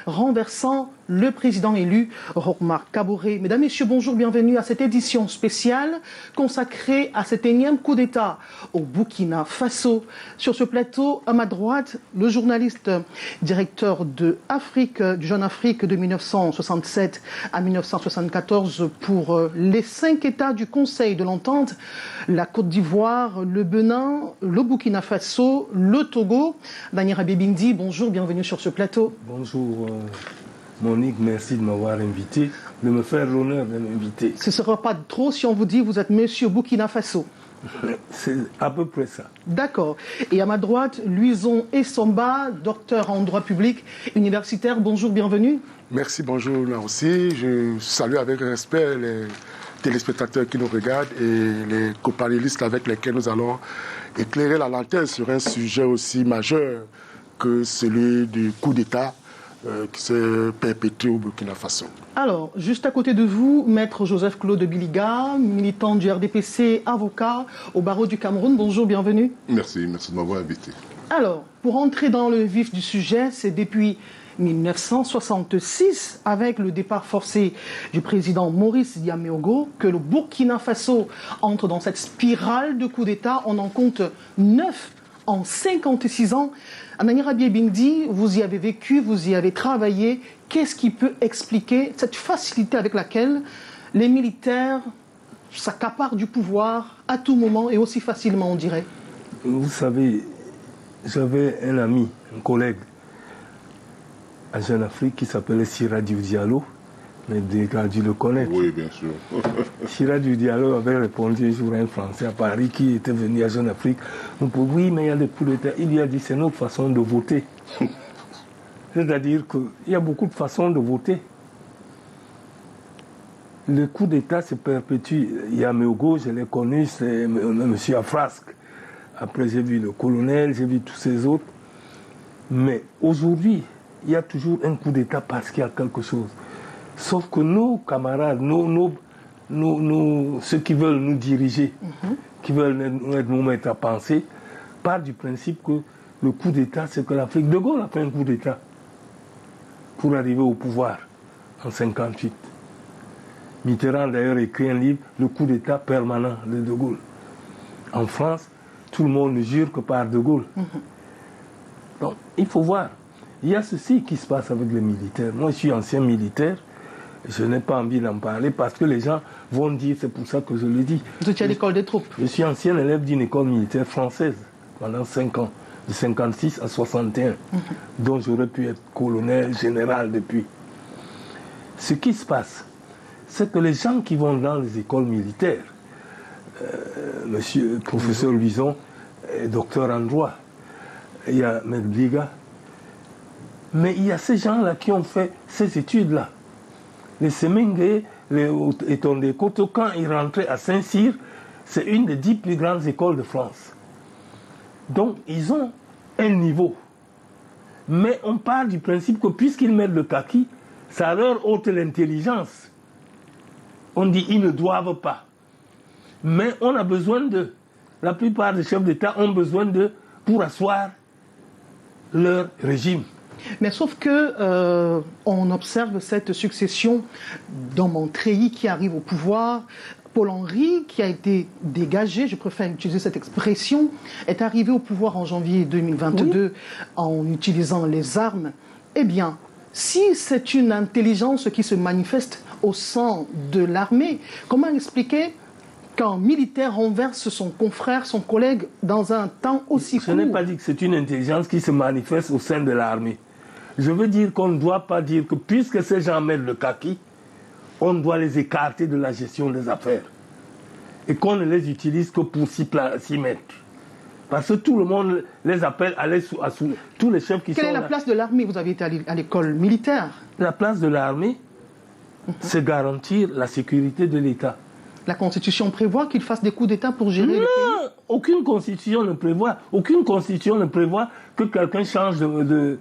renversant le président élu, Roch-Marc Kaboré. Mesdames, Messieurs, bonjour, bienvenue à cette édition spéciale consacrée à cet énième coup d'État au Burkina Faso. Sur ce plateau, à ma droite, le journaliste directeur de Afrique, du Jeune Afrique de 1967 à 1974 pour les 5 États du Conseil de l'Entente, la Côte d'Ivoire, le Bénin, le Burkina Faso, le Togo. Daniel Abibindi, bonjour, bienvenue sur ce plateau. Bonjour Monique, merci de m'avoir invité, de me faire l'honneur de m'inviter. Ce ne sera pas trop si on vous dit vous êtes monsieur Burkina Faso. C'est à peu près ça. D'accord. Et à ma droite, Louison Essomba, docteur en droit public, universitaire. Bonjour, bienvenue. Merci, bonjour là aussi. Je salue avec respect les téléspectateurs qui nous regardent et les copanélistes avec lesquels nous allons éclairer la lanterne sur un sujet aussi majeur que celui du coup d'État qui s'est perpétré au Burkina Faso. Alors, juste à côté de vous, maître Joseph-Claude Biliga, militant du RDPC, avocat au barreau du Cameroun. Bonjour, bienvenue. Merci de m'avoir invité. Alors, pour entrer dans le vif du sujet, c'est depuis 1966, avec le départ forcé du président Maurice Yaméogo, que le Burkina Faso entre dans cette spirale de coups d'État. On en compte 9 en 56 ans. Anani Rabié-Bindi, vous y avez vécu, vous y avez travaillé. Qu'est-ce qui peut expliquer cette facilité avec laquelle les militaires s'accaparent du pouvoir à tout moment et aussi facilement, on dirait? Vous savez, j'avais un ami, un collègue à Jeune Afrique qui s'appelait Siradiou Diallo, mais des gars dû le connaître. Oui, bien sûr. Siradiou Diallo avait répondu un jour à un Français à Paris qui était venu à Jeune Afrique. Oui, mais il y a des coups d'État. Il lui a dit c'est notre façon de voter. C'est-à-dire qu'il y a beaucoup de façons de voter. Le coup d'État se perpétue. Yaméogo, je l'ai connu, c'est M. Afrasque. Après, j'ai vu le colonel, j'ai vu tous ces autres. Mais aujourd'hui, il y a toujours un coup d'État parce qu'il y a quelque chose. Sauf que nos camarades, ceux qui veulent nous diriger, qui veulent nous mettre à penser, partent du principe que le coup d'État, c'est que l'Afrique... De Gaulle a fait un coup d'État pour arriver au pouvoir en 1958. Mitterrand, d'ailleurs, a écrit un livre, Le coup d'État permanent de Gaulle. En France, tout le monde ne jure que par De Gaulle. Donc, il faut voir. Il y a ceci qui se passe avec les militaires. Moi, je suis ancien militaire. Je n'ai pas envie d'en parler parce que les gens vont dire, c'est pour ça que je le dis. Vous étiez à l'école des troupes. Je suis ancien élève d'une école militaire française pendant 5 ans, de 56 à 61, dont j'aurais pu être colonel, général depuis. Ce qui se passe, c'est que les gens qui vont dans les écoles militaires, monsieur professeur Louison est docteur en droit, il y a M. Bliga, mais il y a ces gens-là qui ont fait ces études-là. Les Semengue, les Etondé Koto, quand ils rentraient à Saint-Cyr, c'est une des 10 plus grandes écoles de France. Donc, ils ont un niveau. Mais on part du principe que puisqu'ils mettent le kaki, ça leur ôte l'intelligence. On dit ils ne doivent pas. Mais on a besoin d'eux. La plupart des chefs d'État ont besoin d'eux pour asseoir leur régime. Mais sauf que on observe cette succession d'hommes en treillis qui arrivent au pouvoir. Paul Henry, qui a été dégagé, je préfère utiliser cette expression, est arrivé au pouvoir en janvier 2022 en utilisant les armes. Eh bien, si c'est une intelligence qui se manifeste au sein de l'armée, comment expliquer qu'un militaire renverse son confrère, son collègue, dans un temps aussi court? Je n'ai pas dit que c'est une intelligence qui se manifeste au sein de l'armée. Je veux dire qu'on ne doit pas dire que puisque ces gens mettent le kaki, on doit les écarter de la gestion des affaires. Et qu'on ne les utilise que pour s'y mettre. Parce que tout le monde les appelle à aller sous tous les chefs qui sont là. Quelle est la place de l'armée? Vous avez été à l'école militaire. La place de l'armée, c'est garantir la sécurité de l'État. La Constitution prévoit qu'il fasse des coups d'État pour gérer le pays? Non, aucune Constitution ne prévoit que quelqu'un change de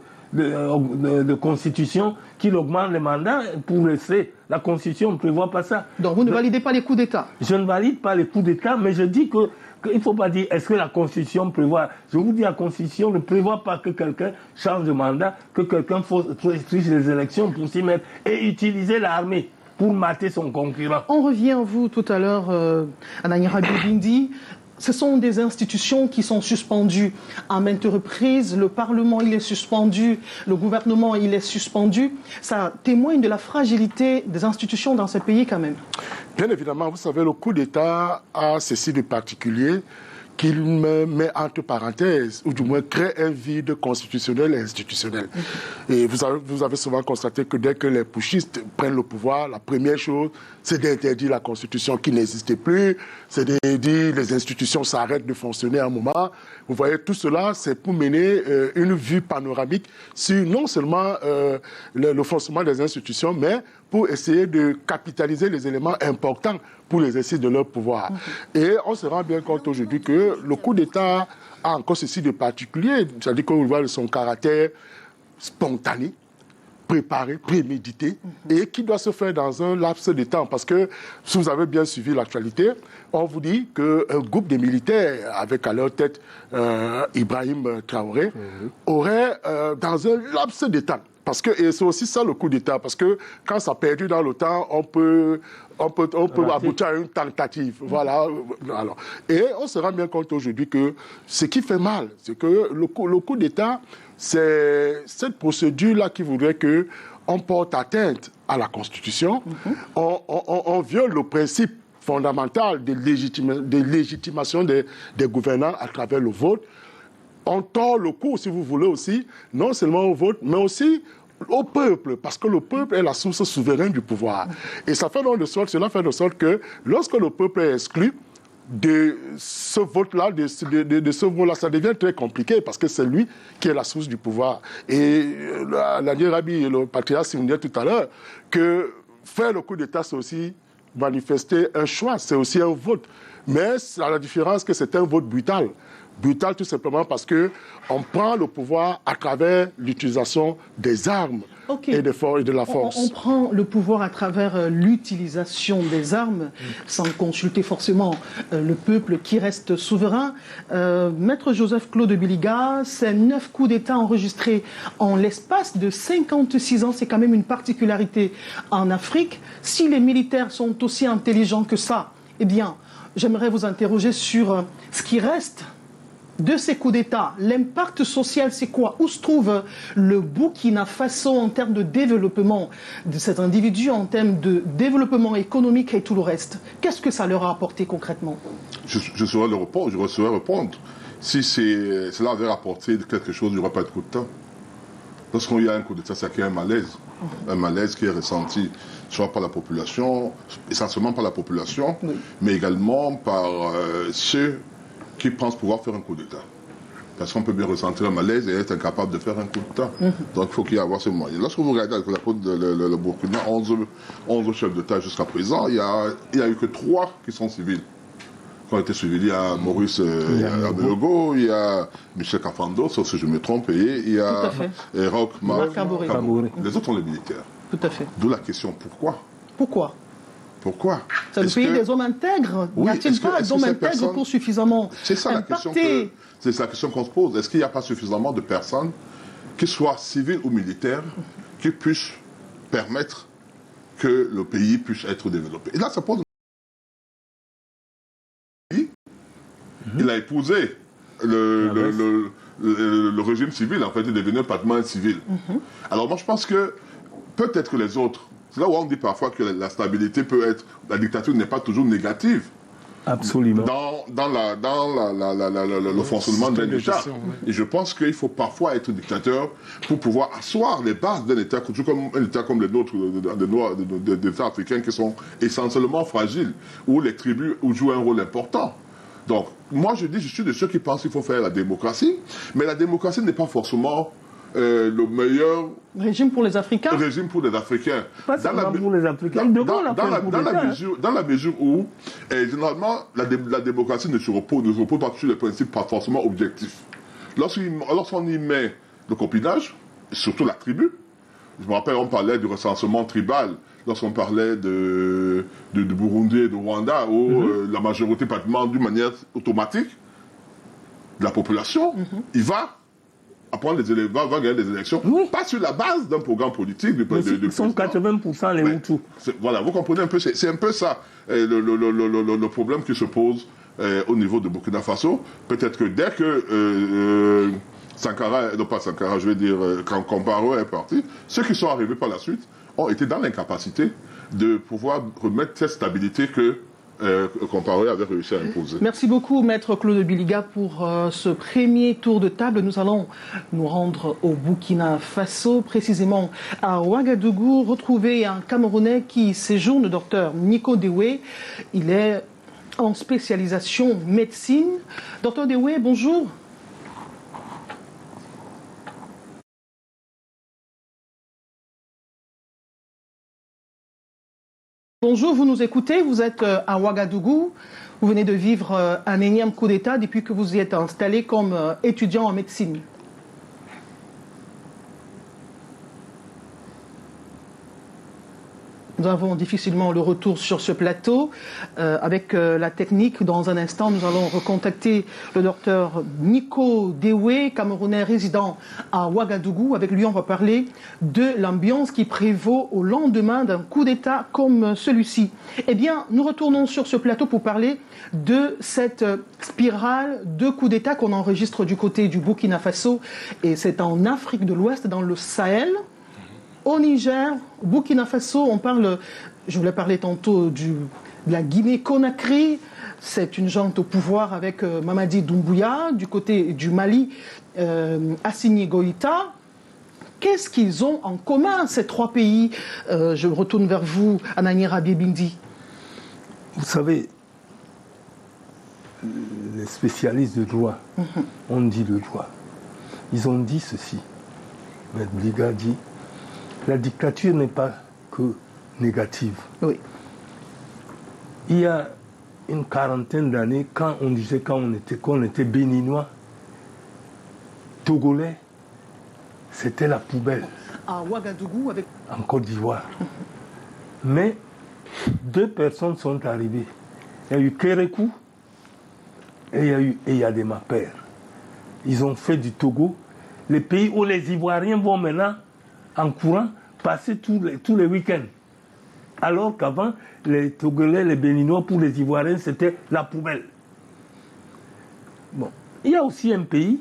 constitution, qu'il augmente les mandats pour rester. La Constitution ne prévoit pas ça. Donc vous ne validez pas les coups d'État? Je ne valide pas les coups d'État, mais je dis que Il ne faut pas dire, est-ce que la Constitution prévoit... Je vous dis, la Constitution ne prévoit pas que quelqu'un change de mandat, que quelqu'un triche les élections pour s'y mettre et utiliser l'armée pour mater son concurrent. On revient à vous tout à l'heure, Ananiara Bindi. Ce sont des institutions qui sont suspendues à maintes reprises. Le Parlement, il est suspendu. Le gouvernement, il est suspendu. Ça témoigne de la fragilité des institutions dans ce pays quand même. Bien évidemment, vous savez, le coup d'État a ceci de particulier qu'il met entre parenthèses, ou du moins crée un vide constitutionnel et institutionnel. Et vous avez souvent constaté que dès que les putschistes prennent le pouvoir, la première chose, c'est d'interdire la Constitution qui n'existait plus, c'est de dire les institutions s'arrêtent de fonctionner à un moment. Vous voyez, tout cela, c'est pour mener une vue panoramique sur non seulement le fonctionnement des institutions, mais pour essayer de capitaliser les éléments importants pour l'exercice de leur pouvoir. Et on se rend bien compte aujourd'hui que le coup d'État a encore ceci de particulier, c'est-à-dire qu'on voit son caractère spontané, préparé, prémédité, et qui doit se faire dans un laps de temps. Parce que, si vous avez bien suivi l'actualité, on vous dit qu'un groupe de militaires, avec à leur tête Ibrahim Traoré, aurait, dans un laps de temps, parce que, et c'est aussi ça le coup d'État, parce que quand ça perdu dans le temps, on peut aboutir à une tentative. Voilà. Alors, et on se rend bien compte aujourd'hui que ce qui fait mal, c'est que le coup d'État, c'est cette procédure-là qui voudrait qu'on porte atteinte à la Constitution, on viole le principe fondamental de légitimation des gouvernants à travers le vote. On tord le cou, si vous voulez aussi, non seulement au vote, mais aussi au peuple, parce que le peuple est la source souveraine du pouvoir. Et cela fait de sorte que lorsque le peuple est exclu de ce vote-là, de ce vote-là, ça devient très compliqué, parce que c'est lui qui est la source du pouvoir. Et Daniel Rabi et le patriarche Simounier tout à l'heure, que faire le coup d'État, c'est aussi manifester un choix, c'est aussi un vote. Mais à la différence que c'est un vote brutal. Brutal tout simplement parce qu'on prend le pouvoir à travers l'utilisation des armes et de la force. On prend le pouvoir à travers l'utilisation des armes sans consulter forcément le peuple qui reste souverain. Maître Joseph-Claude Biliga, c'est 9 coups d'État enregistrés en l'espace de 56 ans. C'est quand même une particularité en Afrique. Si les militaires sont aussi intelligents que ça, eh bien, j'aimerais vous interroger sur ce qui reste de ces coups d'État. L'impact social, c'est quoi? Où se trouve le Burkina Faso en termes de développement de cet individu, en termes de développement économique et tout le reste? Qu'est-ce que ça leur a apporté concrètement? Je saurais répondre. Si cela avait rapporté quelque chose, il n'y aurait pas de coup d'État. Lorsqu'il y a un coup d'État, c'est qu'il y a un malaise. Un malaise qui est ressenti soit par la population, essentiellement par la population, mais également par ceux qui pensent pouvoir faire un coup d'État. Parce qu'on peut bien ressentir un malaise et être incapable de faire un coup d'État. Donc il faut qu'il y ait avoir ce moyen. Lorsque vous regardez le Burkina, 11 chefs d'État jusqu'à présent, il n'y a eu que 3 qui sont civils. Qui ont été suivis. Il y a Maurice Abelogo, il y a Michel Kafando, sauf si je me trompe, et il y a Roch Marc Kaboré. Les autres sont les militaires. Tout à fait. D'où la question, pourquoi? Pourquoi? C'est le pays des hommes intègres. N'y a-t-il pas d'hommes intègres pour suffisamment impacter? C'est la question qu'on se pose. Est-ce qu'il n'y a pas suffisamment de personnes, qu'ils soient civiles ou militaires, qui puissent permettre que le pays puisse être développé? Et là, ça pose... Il a épousé le régime civil, en fait, il est devenu pratiquement civil. Alors moi, je pense que peut-être que les autres... C'est là où on dit parfois que la stabilité peut être... La dictature n'est pas toujours négative. Absolument. Dans le fonctionnement d'un État. Et je pense qu'il faut parfois être dictateur pour pouvoir asseoir les bases d'un État, comme un État comme les nôtres, des États africains qui sont essentiellement fragiles, où les tribus jouent un rôle important. Donc, moi je suis de ceux qui pensent qu'il faut faire la démocratie, mais la démocratie n'est pas forcément... le meilleur régime pour les Africains. Régime pour les Africains. Pas seulement pour les Africains. Dans la mesure où, généralement, la démocratie ne se repose pas sur les principes pas forcément objectifs. Lorsqu'on y met le copinage, surtout la tribu, Je me rappelle, on parlait du recensement tribal, lorsqu'on parlait de Burundi et de Rwanda, où la majorité, pratiquement d'une manière automatique, de la population, il va apprendre va gagner des élections, pas sur la base d'un programme politique. Ils sont 80% les Hutus. Voilà, vous comprenez un peu, c'est un peu ça le problème qui se pose au niveau de Burkina Faso. Peut-être que dès que Sankara, non pas Sankara, je vais dire, quand Compaoré est parti, ceux qui sont arrivés par la suite ont été dans l'incapacité de pouvoir remettre cette stabilité que Compaoré avait réussi à imposer. Merci beaucoup, Maître Claude Biliga, pour ce premier tour de table. Nous allons nous rendre au Burkina Faso, précisément à Ouagadougou, retrouver un Camerounais qui séjourne, le docteur Nico Dewey. Il est en spécialisation médecine. Docteur Dewey, bonjour. Bonjour, vous nous écoutez, vous êtes à Ouagadougou, vous venez de vivre un énième coup d'État depuis que vous y êtes installé comme étudiant en médecine. Nous avons difficilement le retour sur ce plateau avec la technique. Dans un instant, nous allons recontacter le docteur Nico Dewey, Camerounais résident à Ouagadougou. Avec lui, on va parler de l'ambiance qui prévaut au lendemain d'un coup d'État comme celui-ci. Eh bien, nous retournons sur ce plateau pour parler de cette spirale de coups d'État qu'on enregistre du côté du Burkina Faso. Et c'est en Afrique de l'Ouest, dans le Sahel. Au Niger, au Burkina Faso, on parle, je voulais parler tantôt de la Guinée-Conakry. C'est une junte au pouvoir avec Mamadi Doumbouya. Du côté du Mali, Assimi Goïta. Qu'est-ce qu'ils ont en commun, ces trois pays? Je retourne vers vous, Anani Rabié-Bindi. Vous savez, les spécialistes de droit ont dit le droit. Ils ont dit ceci. Maître Biliga dit, la dictature n'est pas que négative. Oui. Il y a une quarantaine d'années, quand on disait qu'on était béninois, togolais, c'était la poubelle. À Ouagadougou, avec... En Côte d'Ivoire. Mais deux personnes sont arrivées. Il y a eu Kérékou et il y a eu Eyadema Père. Ils ont fait du Togo les pays où les Ivoiriens vont maintenant en courant passer tous les week-ends. Alors qu'avant, les Togolais, les Béninois, pour les Ivoiriens, c'était la poubelle. Bon. Il y a aussi un pays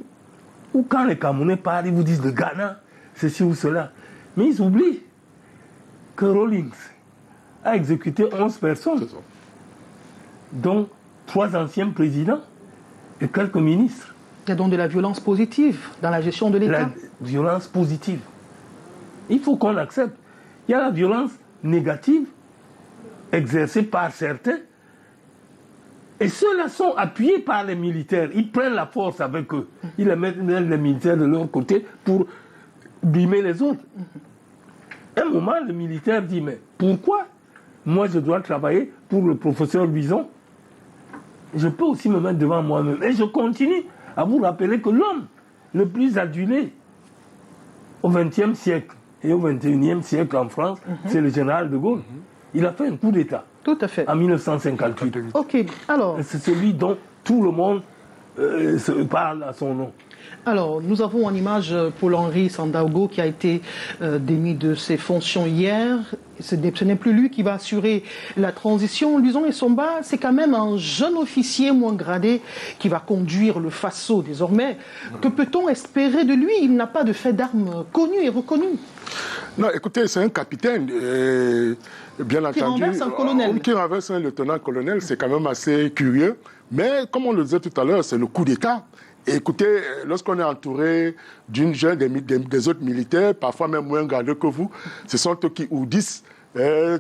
où quand les Camerounais parlent, ils vous disent le Ghana, ceci ou cela. Mais ils oublient que Rawlings a exécuté 11 personnes, dont 3 anciens présidents et quelques ministres. Il y a donc de la violence positive dans la gestion de l'État. La violence positive. Il faut qu'on accepte. Il y a la violence négative exercée par certains. Et ceux-là sont appuyés par les militaires. Ils prennent la force avec eux. Ils mettent les militaires de leur côté pour brimer les autres. À un moment, le militaire dit, mais pourquoi moi je dois travailler pour le professeur Bison? Je peux aussi me mettre devant moi-même. Et je continue à vous rappeler que l'homme le plus adulé au XXe siècle et au XXIe siècle en France, c'est le général de Gaulle. Il a fait un coup d'État. Tout à fait. En 1958. Ok, alors... C'est celui dont tout le monde parle à son nom. Alors, nous avons en image Paul-Henri Sandaogo qui a été démis de ses fonctions hier. Ce n'est plus lui qui va assurer la transition. Luzon Essomba, c'est quand même un jeune officier moins gradé qui va conduire le Faso désormais. Que peut-on espérer de lui? Il n'a pas de fait d'armes connu et reconnu. Non, écoutez, c'est un capitaine, bien entendu. Qui renverse un colonel. Qui renverse un lieutenant-colonel, c'est quand même assez curieux. Mais, comme on le disait tout à l'heure, c'est le coup d'État. Et écoutez, lorsqu'on est entouré d'une jeune, des autres militaires, parfois même moins gradés que vous, ce sont eux qui ourdissent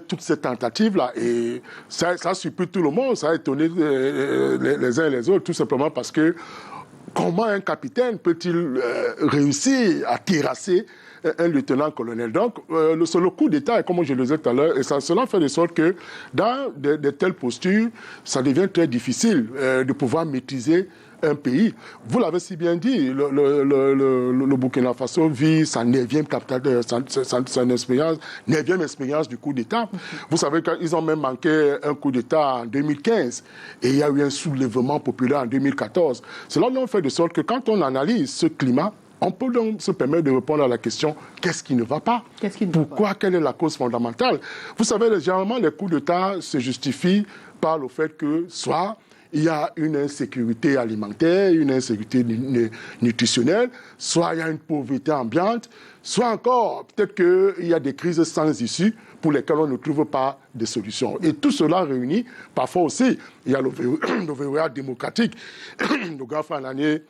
toutes ces tentatives-là. Et ça a surpris tout le monde, ça a étonné les uns et les autres, tout simplement parce que comment un capitaine peut-il réussir à terrasser un lieutenant-colonel? Donc, c'est le coup d'État, comme je le disais tout à l'heure, et cela fait de sorte que dans de telles postures, ça devient très difficile de pouvoir maîtriser un pays. Vous l'avez si bien dit, le Burkina Faso vit sa 9e expérience du coup d'État. Vous savez qu'ils ont même manqué un coup d'État en 2015 et il y a eu un soulèvement populaire en 2014. Cela nous fait de sorte que quand on analyse ce climat, on peut donc se permettre de répondre à la question « qu'est-ce qui ne va pas ?» Pourquoi? Quelle est la cause fondamentale? Vous savez, généralement, les coups d'État se justifient par le fait que soit il y a une insécurité alimentaire, une insécurité nutritionnelle, soit il y a une pauvreté ambiante, soit encore peut-être qu'il y a des crises sans issue pour lesquelles on ne trouve pas de solutions. Et tout cela réuni, parfois aussi, il y a le verrouillage démocratique. Le grand frère Lanier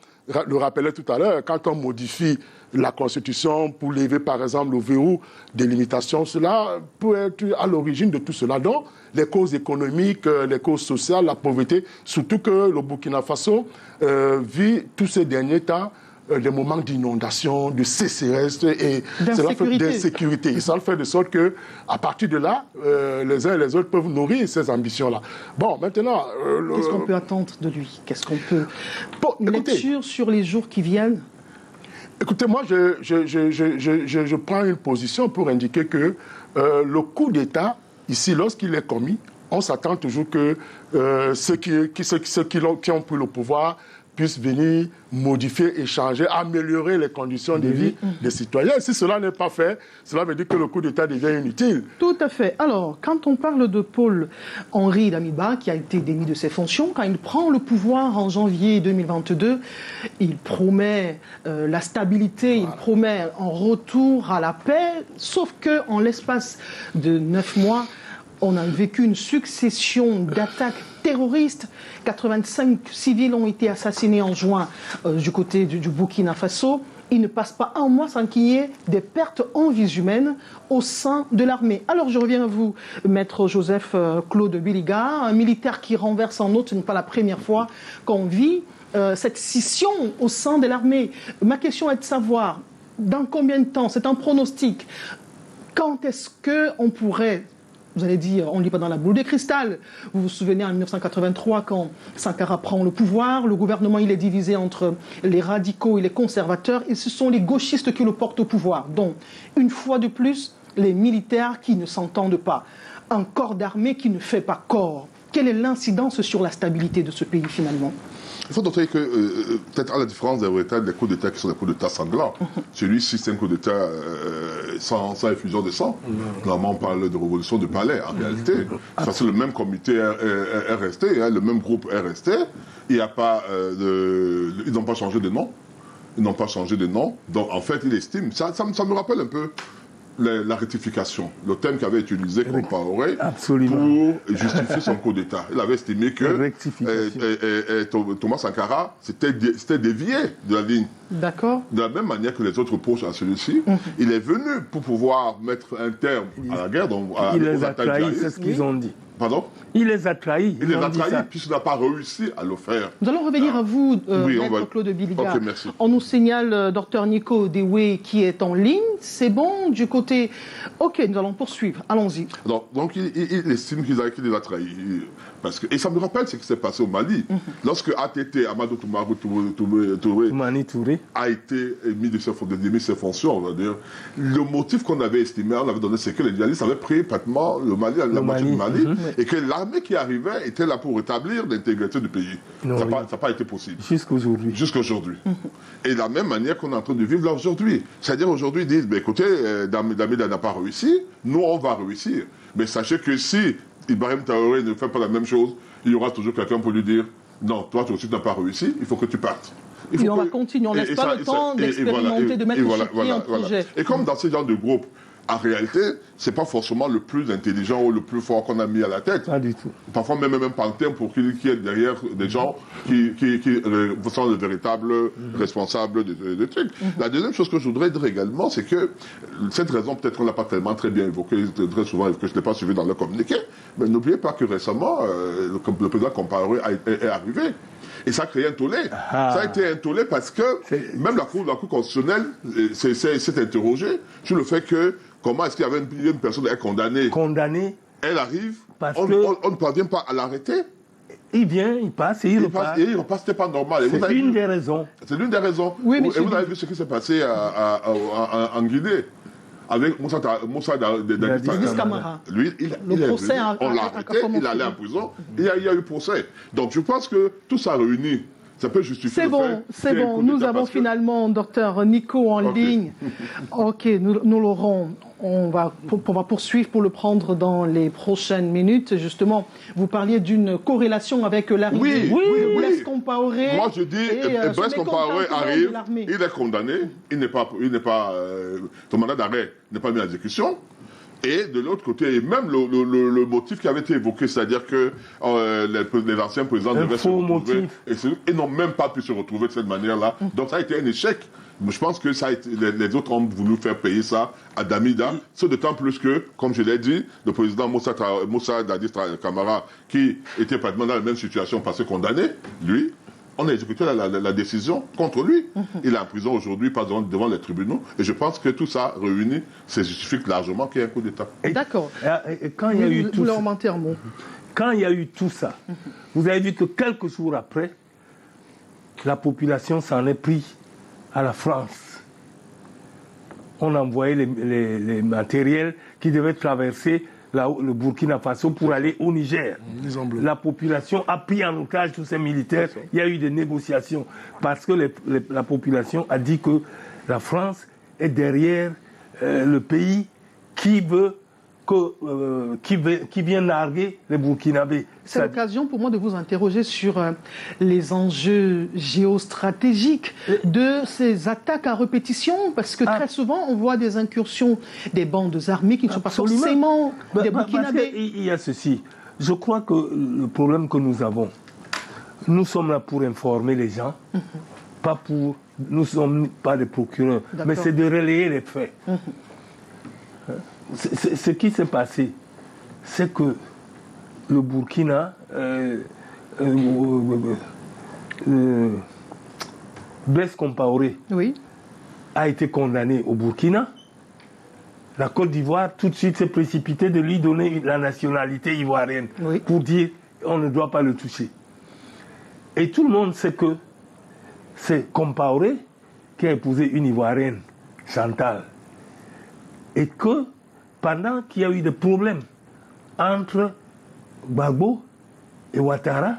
le rappelait tout à l'heure, quand on modifie la Constitution pour lever, par exemple, le verrou des limitations, cela peut être à l'origine de tout cela. Donc, les causes économiques, les causes sociales, la pauvreté, surtout que le Burkina Faso vit tous ces derniers temps des moments d'inondation, de sécheresse et d'insécurité. Et ça fait de sorte que, à partir de là, les uns et les autres peuvent nourrir ces ambitions-là. Bon, maintenant... Qu'est-ce qu'on peut attendre de lui? Qu'est-ce qu'on peut... Une lecture sur les jours qui viennent? Écoutez, moi, je prends une position pour indiquer que le coup d'État, ici, lorsqu'il est commis, on s'attend toujours que ceux qui ont pris le pouvoir puissent venir modifier, échanger, améliorer les conditions de vie des citoyens. Si cela n'est pas fait, cela veut dire que le coup d'État devient inutile. Tout à fait. Alors, quand on parle de Paul-Henri Damiba, qui a été démis de ses fonctions, quand il prend le pouvoir en janvier 2022, il promet la stabilité, il promet un retour à la paix, sauf qu'en l'espace de 9 mois, on a vécu une succession d'attaques terroristes. 85 civils ont été assassinés en juin du côté du Burkina Faso. Il ne passe pas un mois sans qu'il y ait des pertes en vies humaines au sein de l'armée. Alors je reviens à vous, maître Joseph Claude Biliga, un militaire qui renverse un autre. Ce n'est pas la première fois qu'on vit cette scission au sein de l'armée. Ma question est de savoir, dans combien de temps, c'est un pronostic, quand est-ce qu'on pourrait... Vous allez dire, on ne lit pas dans la boule de cristal. Vous vous souvenez en 1983, quand Sankara prend le pouvoir, le gouvernement il est divisé entre les radicaux et les conservateurs, et ce sont les gauchistes qui le portent au pouvoir. Donc, une fois de plus, les militaires qui ne s'entendent pas. Un corps d'armée qui ne fait pas corps. Quelle est l'incidence sur la stabilité de ce pays, finalement? Il faut noter que, peut-être à la différence des coups d'État qui sont des coups d'État sanglants, celui-ci c'est un coup d'État sans effusion de sang. Normalement, on parle de révolution de palais, en réalité. C'est le même comité est resté, hein, le même groupe est resté. Il n'y a pas ils n'ont pas changé de nom. Ils n'ont pas changé de nom. Donc, en fait, il estime... Ça me rappelle un peu la rectification, le thème qu'avait utilisé Compaoré pour justifier son coup d'État. Il avait estimé que Thomas Sankara s'était dévié de la ligne. D'accord. De la même manière que les autres reprochent à celui-ci, il est venu pour pouvoir mettre un terme à la guerre. Donc il les a trahis, c'est ce qu'ils ont dit. Pardon? Il les a trahis. Il les a trahis puisqu'il n'a pas réussi à le faire. Nous allons revenir à vous, maître Claude Biliga. Okay, merci. On nous signale Dr Nico Dewey qui est en ligne. C'est bon du côté... Ok, nous allons poursuivre. Allons-y. Donc il estime qu'il les a trahis. Et ça me rappelle ce qui s'est passé au Mali. Lorsque ATT, Amadou Touré, a été mis de ses fonctions, on va dire, le motif qu'on avait estimé, on avait donné, c'est que les djihadistes avaient pris pratiquement le Mali, la moitié du Mali, et que l'armée qui arrivait était là pour rétablir l'intégrité du pays. Ça n'a pas été possible. Jusqu'aujourd'hui. Jusqu'aujourd'hui. Et de la même manière qu'on est en train de vivre là aujourd'hui. C'est-à-dire aujourd'hui, ils disent, écoutez, Damiba n'a pas réussi, nous on va réussir. Mais sachez que si Ibrahim Traoré ne fait pas la même chose, il y aura toujours quelqu'un pour lui dire non, toi aussi tu n'as pas réussi, il faut que tu partes. On va continuer, on ne laisse pas le temps d'expérimenter, de mettre sur pied un projet. Et comme dans ce genre de groupe, en réalité, ce n'est pas forcément le plus intelligent ou le plus fort qu'on a mis à la tête. Pas du tout. Parfois même Panthéon pour qu'il y ait derrière des gens qui sont les véritables responsables de trucs. La deuxième chose que je voudrais dire également, c'est que cette raison, peut-être qu'on ne l'a pas tellement très bien évoquée, très souvent, que je ne l'ai pas suivi dans le communiqué, mais n'oubliez pas que récemment, le président Compaoré est arrivé. Et ça a créé un tollé. Ça a été un tollé parce que même la Cour constitutionnelle s'est interrogée sur le fait que comment est-ce qu'il y avait une personne condamnée. Condamnée. Elle arrive, on ne parvient pas à l'arrêter. Il vient, il passe et il repart. Et il repart, c'était pas normal. C'est une des raisons. C'est l'une des raisons. Oui, et vous avez vu ce qui s'est passé en Guinée avec Moussa Dadis Camara. Lui, on l'a arrêté, il allait en prison, il y a eu procès. Donc je pense que tout ça réuni, ça peut justifier. C'est bon. Nous avons finalement Dr Nico en ligne. Ok, nous l'aurons. On va poursuivre pour le prendre dans les prochaines minutes. Justement, vous parliez d'une corrélation avec l'arrivée de Blaise Compaoré. Moi, je dis, Blaise Compaoré arrive, il est condamné, son mandat d'arrêt n'est pas mis en exécution. Et de l'autre côté, même le motif qui avait été évoqué, c'est-à-dire que les anciens présidents devaient se retrouver et n'ont même pas pu se retrouver de cette manière-là. Donc ça a été un échec. Je pense que les autres ont voulu faire payer ça à Damiba, ce d'autant plus que, comme je l'ai dit, le président Moussa Dadis Camara, qui était pratiquement dans la même situation, passé condamné, lui, on a exécuté la décision contre lui. Il est en prison aujourd'hui, pas devant les tribunaux. Et je pense que tout ça réuni, ça justifie largement qu'il y ait un coup d'État. D'accord. Quand il y a eu tout ça, quand il y a eu tout ça, vous avez vu que quelques jours après, la population s'en est pris à la France. On envoyait les matériels qui devaient traverser le Burkina Faso pour aller au Niger. La population a pris en otage tous ces militaires. Il y a eu des négociations parce que la population a dit que la France est derrière le pays qui vient narguer les Burkinabés. C'est l'occasion pour moi de vous interroger sur les enjeux géostratégiques de ces attaques à répétition, parce que très souvent on voit des incursions des bandes armées qui ne sont pas forcément des Burkinabés. Il y a ceci. Je crois que le problème que nous avons, nous sommes là pour informer les gens, nous ne sommes pas des procureurs, mais c'est de relayer les faits. Ce qui s'est passé, c'est que le Burkina, Blaise Compaoré a été condamné au Burkina. La Côte d'Ivoire, tout de suite, s'est précipitée de lui donner la nationalité ivoirienne pour dire on ne doit pas le toucher. Et tout le monde sait que c'est Compaoré qui a épousé une Ivoirienne, Chantal. Et que pendant qu'il y a eu des problèmes entre Gbagbo et Ouattara,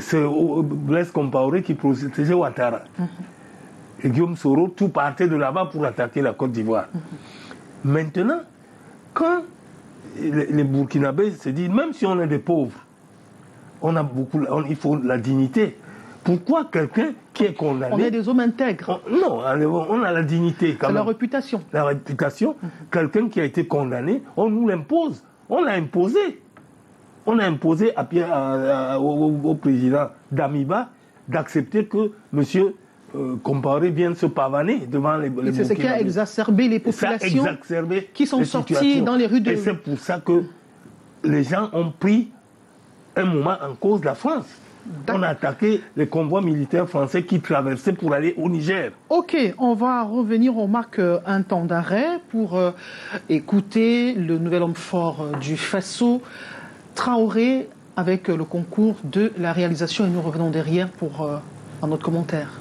c'est Blaise Compaoré qui protégeait Ouattara. Et Guillaume Soro, tout partait de là-bas pour attaquer la Côte d'Ivoire. Maintenant, quand les Burkinabés se disent, même si on est des pauvres, il faut la dignité. Pourquoi quelqu'un qui est condamné... On est des hommes intègres. Non, on a la dignité. C'est la réputation. La réputation. Quelqu'un qui a été condamné, on nous l'impose. On l'a imposé. On a imposé au président Damiba d'accepter que M. Compaoré vienne se pavaner devant les c'est ce qui a exacerbé les populations qui sont sorties dans les rues de... Et c'est pour ça que les gens ont pris un moment en cause la France. On a attaqué les convois militaires français qui traversaient pour aller au Niger. Ok, on va revenir, on marque un temps d'arrêt pour écouter le nouvel homme fort du Faso, Traoré, avec le concours de la réalisation. Et nous revenons derrière pour un autre commentaire.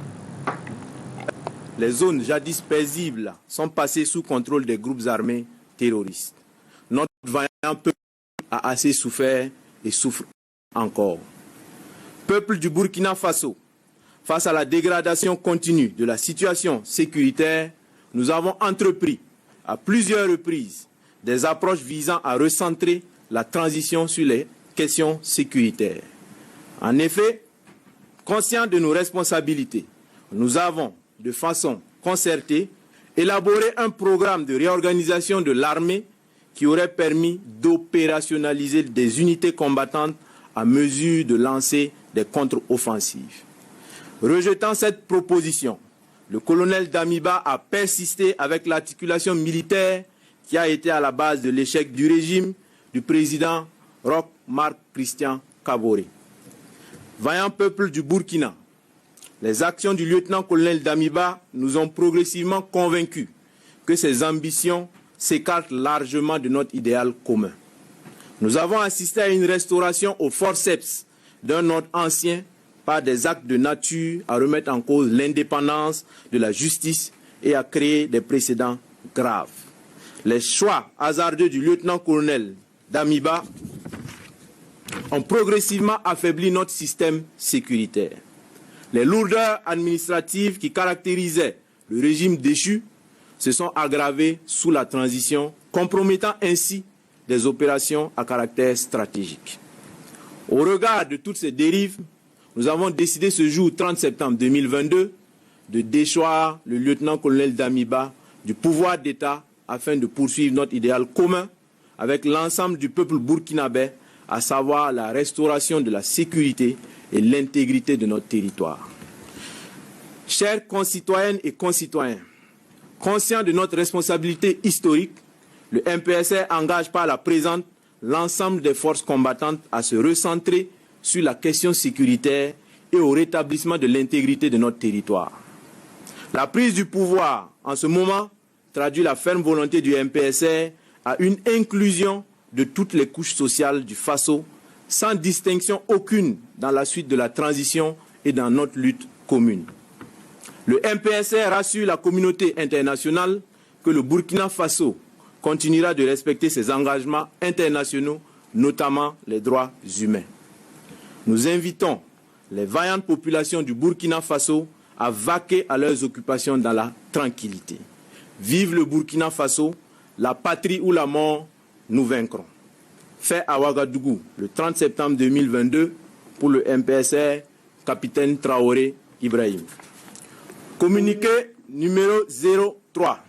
Les zones jadis paisibles sont passées sous contrôle des groupes armés terroristes. Notre vaillant peuple a assez souffert et souffre encore. Peuple du Burkina Faso, face à la dégradation continue de la situation sécuritaire, nous avons entrepris à plusieurs reprises des approches visant à recentrer la transition sur les questions sécuritaires. En effet, conscients de nos responsabilités, nous avons, de façon concertée, élaboré un programme de réorganisation de l'armée qui aurait permis d'opérationnaliser des unités combattantes à mesure de lancer des contre-offensives. Rejetant cette proposition, le colonel Damiba a persisté avec l'articulation militaire qui a été à la base de l'échec du régime du président Roch Marc Christian Kaboré. Vaillant peuple du Burkina, les actions du lieutenant-colonel Damiba nous ont progressivement convaincus que ses ambitions s'écartent largement de notre idéal commun. Nous avons assisté à une restauration au forceps d'un ordre ancien par des actes de nature à remettre en cause l'indépendance de la justice et à créer des précédents graves. Les choix hasardeux du lieutenant-colonel Damiba ont progressivement affaibli notre système sécuritaire. Les lourdeurs administratives qui caractérisaient le régime déchu se sont aggravées sous la transition, compromettant ainsi des opérations à caractère stratégique. Au regard de toutes ces dérives, nous avons décidé ce jour 30 septembre 2022 de déchoir le lieutenant-colonel Damiba du pouvoir d'État afin de poursuivre notre idéal commun avec l'ensemble du peuple burkinabé, à savoir la restauration de la sécurité et l'intégrité de notre territoire. Chers concitoyennes et concitoyens, conscients de notre responsabilité historique, le MPSR engage par la présente l'ensemble des forces combattantes à se recentrer sur la question sécuritaire et au rétablissement de l'intégrité de notre territoire. La prise du pouvoir en ce moment traduit la ferme volonté du MPSR à une inclusion de toutes les couches sociales du Faso, sans distinction aucune dans la suite de la transition et dans notre lutte commune. Le MPSR rassure la communauté internationale que le Burkina Faso continuera de respecter ses engagements internationaux, notamment les droits humains. Nous invitons les vaillantes populations du Burkina Faso à vaquer à leurs occupations dans la tranquillité. Vive le Burkina Faso, la patrie ou la mort, nous vaincrons. Fait à Ouagadougou le 30 septembre 2022 pour le MPSR, capitaine Traoré Ibrahim. Communiqué numéro 03.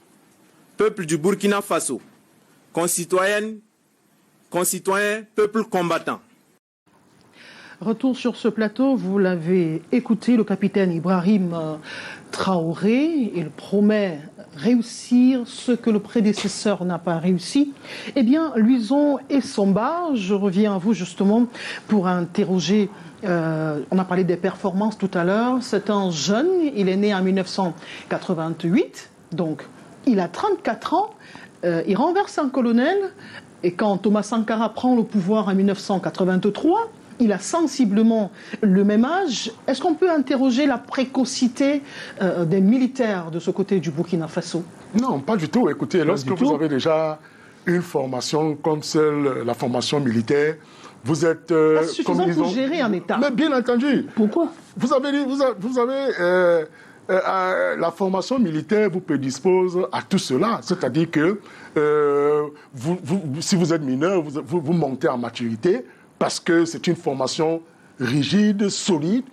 Peuple du Burkina Faso, concitoyens, peuple combattant. Retour sur ce plateau, vous l'avez écouté, le capitaine Ibrahim Traoré, il promet réussir ce que le prédécesseur n'a pas réussi. Eh bien, Luison et Somba, je reviens à vous justement pour interroger, on a parlé des performances tout à l'heure, c'est un jeune, il est né en 1988, donc il a 34 ans, il renverse un colonel, et quand Thomas Sankara prend le pouvoir en 1983, il a sensiblement le même âge. Est-ce qu'on peut interroger la précocité des militaires de ce côté du Burkina Faso? Non, pas du tout. Écoutez, lorsque vous avez déjà une formation comme celle, la formation militaire, vous êtes... C'est suffisant pour gérer un État. Mais bien entendu. Pourquoi? Vous avez la formation militaire vous prédispose à tout cela. C'est-à-dire que si vous êtes mineur, vous montez en maturité, parce que c'est une formation rigide, solide,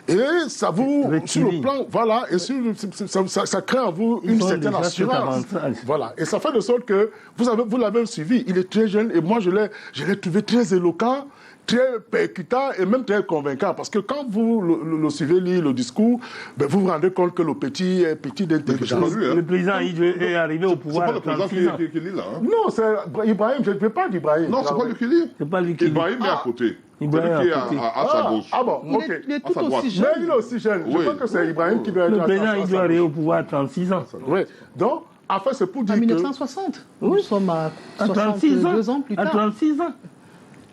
et ça vous, sur le plan, voilà, et ça crée en vous une certaine assurance. Voilà, et ça fait de sorte que vous l'avez suivi, il est très jeune, et moi je l'ai trouvé très éloquent, très percutant et même très convaincant, parce que quand vous le suivez lire le discours, ben vous vous rendez compte que le petit est petit d'intelligence. Le président est arrivé au pouvoir. C'est pas le président qui lit là. Hein. Non, c'est Ibrahim, je ne peux pas d'Ibrahim. Non, c'est pas lui qui lit. C'est pas lui qui lit. Ibrahim est à côté. Ibrahim est à sa gauche. Ah bon, ok. Il est tout aussi jeune. Mais il est aussi jeune. Je crois que c'est Ibrahim qui doit être... Le président, il doit arriver au pouvoir à 36 ans. Oui, donc, en fait, c'est pour dire En que... 1960. Oui. Nous sommes à 36 ans plus tard. À 36 ans.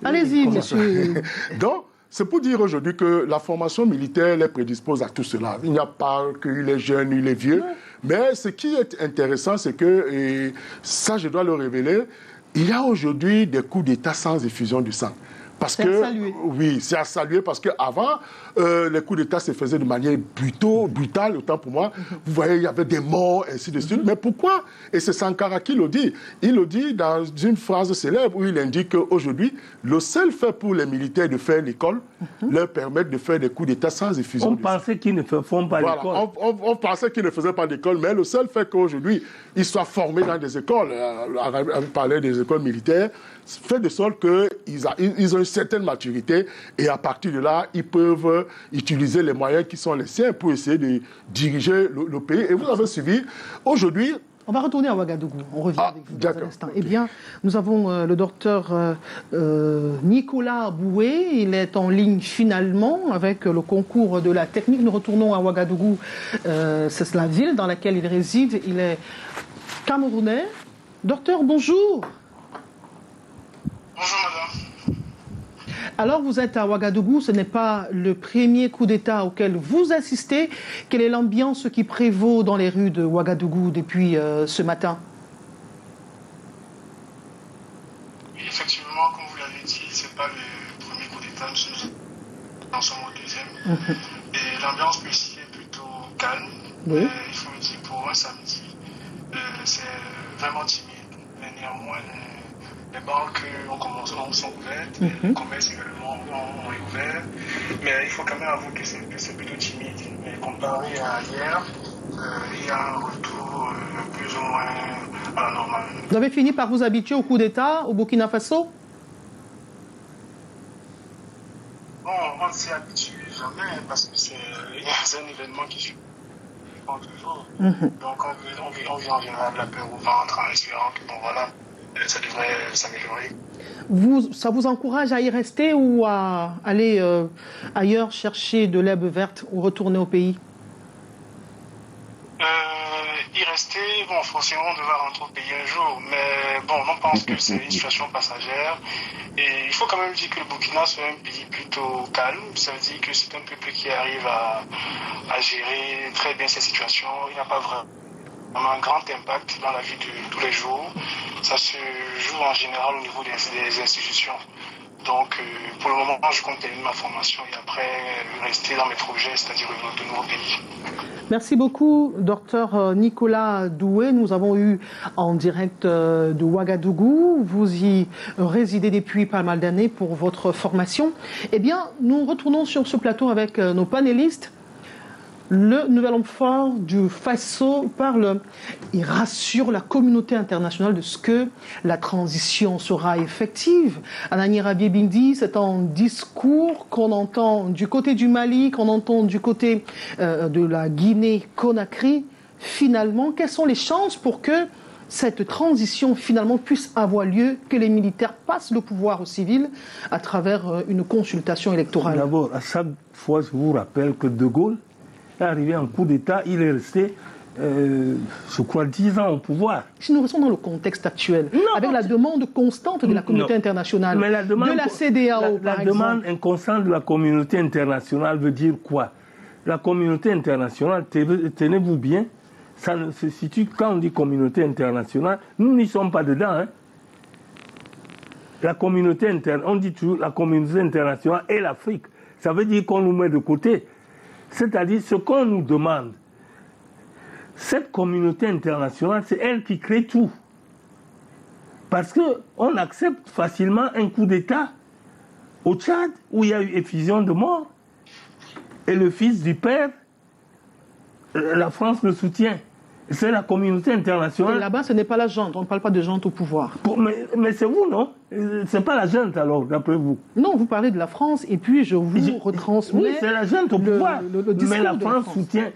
Allez-y, monsieur. Donc, c'est pour dire aujourd'hui que la formation militaire les prédispose à tout cela. Il n'y a pas qu'il est jeune, il est vieux. Mais ce qui est intéressant, c'est que, et ça je dois le révéler, il y a aujourd'hui des coups d'État sans effusion du sang. Parce c'est à saluer. Oui, c'est à saluer parce qu'avant, les coups d'État se faisaient de manière brutale, autant pour moi. Vous voyez, il y avait des morts, ainsi de suite. Mais pourquoi? Et c'est Sankara qui le dit. Il le dit dans une phrase célèbre où il indique qu'aujourd'hui, le seul fait pour les militaires de faire l'école leur permet de faire des coups d'État sans effusion. On pensait qu'ils ne font pas l'école. On pensait qu'ils ne faisaient pas d'école, mais le seul fait qu'aujourd'hui, ils soient formés dans des écoles, on parlait des écoles militaires, fait de sorte qu'ils ont une certaine maturité et à partir de là, ils peuvent utiliser les moyens qui sont les siens pour essayer de diriger le pays. Et vous avez suivi, aujourd'hui... On va retourner à Ouagadougou, on revient avec vous dans un instant. Okay. Eh bien, nous avons le docteur Nicolas Boué, il est en ligne finalement avec le concours de la technique. Nous retournons à Ouagadougou, c'est la ville dans laquelle il réside, il est camerounais. Docteur, bonjour. Bonjour madame. Alors vous êtes à Ouagadougou, ce n'est pas le premier coup d'État auquel vous assistez. Quelle est l'ambiance qui prévaut dans les rues de Ouagadougou depuis ce matin? Effectivement, comme vous l'avez dit, ce n'est pas le premier coup d'État, nous en sommes au deuxième. Et l'ambiance ici est plutôt calme. Oui. Il faut le dire, pour un samedi, c'est vraiment timide. Mais néanmoins, les banques sont ouvertes, les commerces également ont ouvert. Mais il faut quand même avouer que c'est plutôt timide. Mais comparé à hier, il y a un retour plus ou moins à la normale. Vous avez fini par vous habituer au coup d'État au Burkina Faso? Bon, on ne s'y habitue jamais parce que c'est un événement qui suit toujours. Donc on vit en général la peur au ventre en espérant que bon voilà, ça devrait s'améliorer. Ça vous encourage à y rester ou à aller ailleurs chercher de l'herbe verte ou retourner au pays? Y rester, bon, forcément on devra rentrer au pays un jour, mais bon, on pense que c'est une situation passagère. Et il faut quand même dire que le Burkina c'est un pays plutôt calme. Ça veut dire que c'est un peuple qui arrive à gérer très bien ces situations. Il n'y a pas vraiment un grand impact dans la vie de tous les jours. Ça se joue en général au niveau des institutions. Donc, pour le moment, je compte terminer ma formation et après rester dans mes projets, c'est-à-dire de nouveaux pays. Merci beaucoup, Dr Nicolas Doué. Nous avons eu en direct de Ouagadougou. Vous y résidez depuis pas mal d'années pour votre formation. Eh bien, nous retournons sur ce plateau avec nos panélistes. Le nouvel homme fort du Faso parle et rassure la communauté internationale de ce que la transition sera effective. Anani Rabié Bindi, c'est un discours qu'on entend du côté du Mali, qu'on entend du côté de la Guinée-Conakry. Finalement, quelles sont les chances pour que cette transition finalement puisse avoir lieu, que les militaires passent le pouvoir aux civils à travers une consultation électorale? D'abord, à chaque fois, je vous rappelle que De Gaulle est arrivé en coup d'État, il est resté, je crois, 10 ans au pouvoir. Si nous restons dans le contexte actuel, avec la demande constante de la communauté internationale, mais la demande, de la CEDEAO, par exemple. La demande inconstante de la communauté internationale veut dire quoi? La communauté internationale, tenez-vous bien, ça ne se situe, quand on dit communauté internationale, nous n'y sommes pas dedans. Hein. La communauté internationale, on dit toujours la communauté internationale et l'Afrique. Ça veut dire qu'on nous met de côté. C'est-à-dire ce qu'on nous demande. Cette communauté internationale, c'est elle qui crée tout. Parce qu'on accepte facilement un coup d'État au Tchad, où il y a eu effusion de morts. Et le fils du père, la France le soutient. C'est la communauté internationale. Et là-bas, ce n'est pas la junte. On ne parle pas de junte au pouvoir. Mais c'est vous, non? C'est pas la junte, alors, d'après vous? Non, vous parlez de la France, et puis je vous retransmets... Oui, c'est la junte au pouvoir. Mais la France soutient.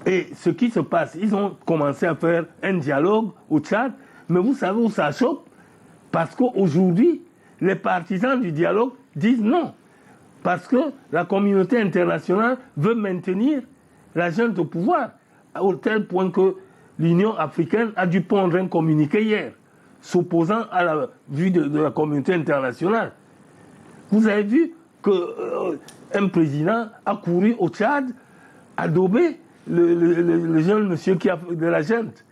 Et ce qui se passe, ils ont commencé à faire un dialogue au Tchad, mais vous savez où ça choque? Parce qu'aujourd'hui, les partisans du dialogue disent non. Parce que la communauté internationale veut maintenir la junte au pouvoir, au tel point que l'Union africaine a dû pondre un communiqué hier, s'opposant à la vue de la communauté internationale. Vous avez vu qu'un président a couru au Tchad, adobé le jeune monsieur qui a de la junte,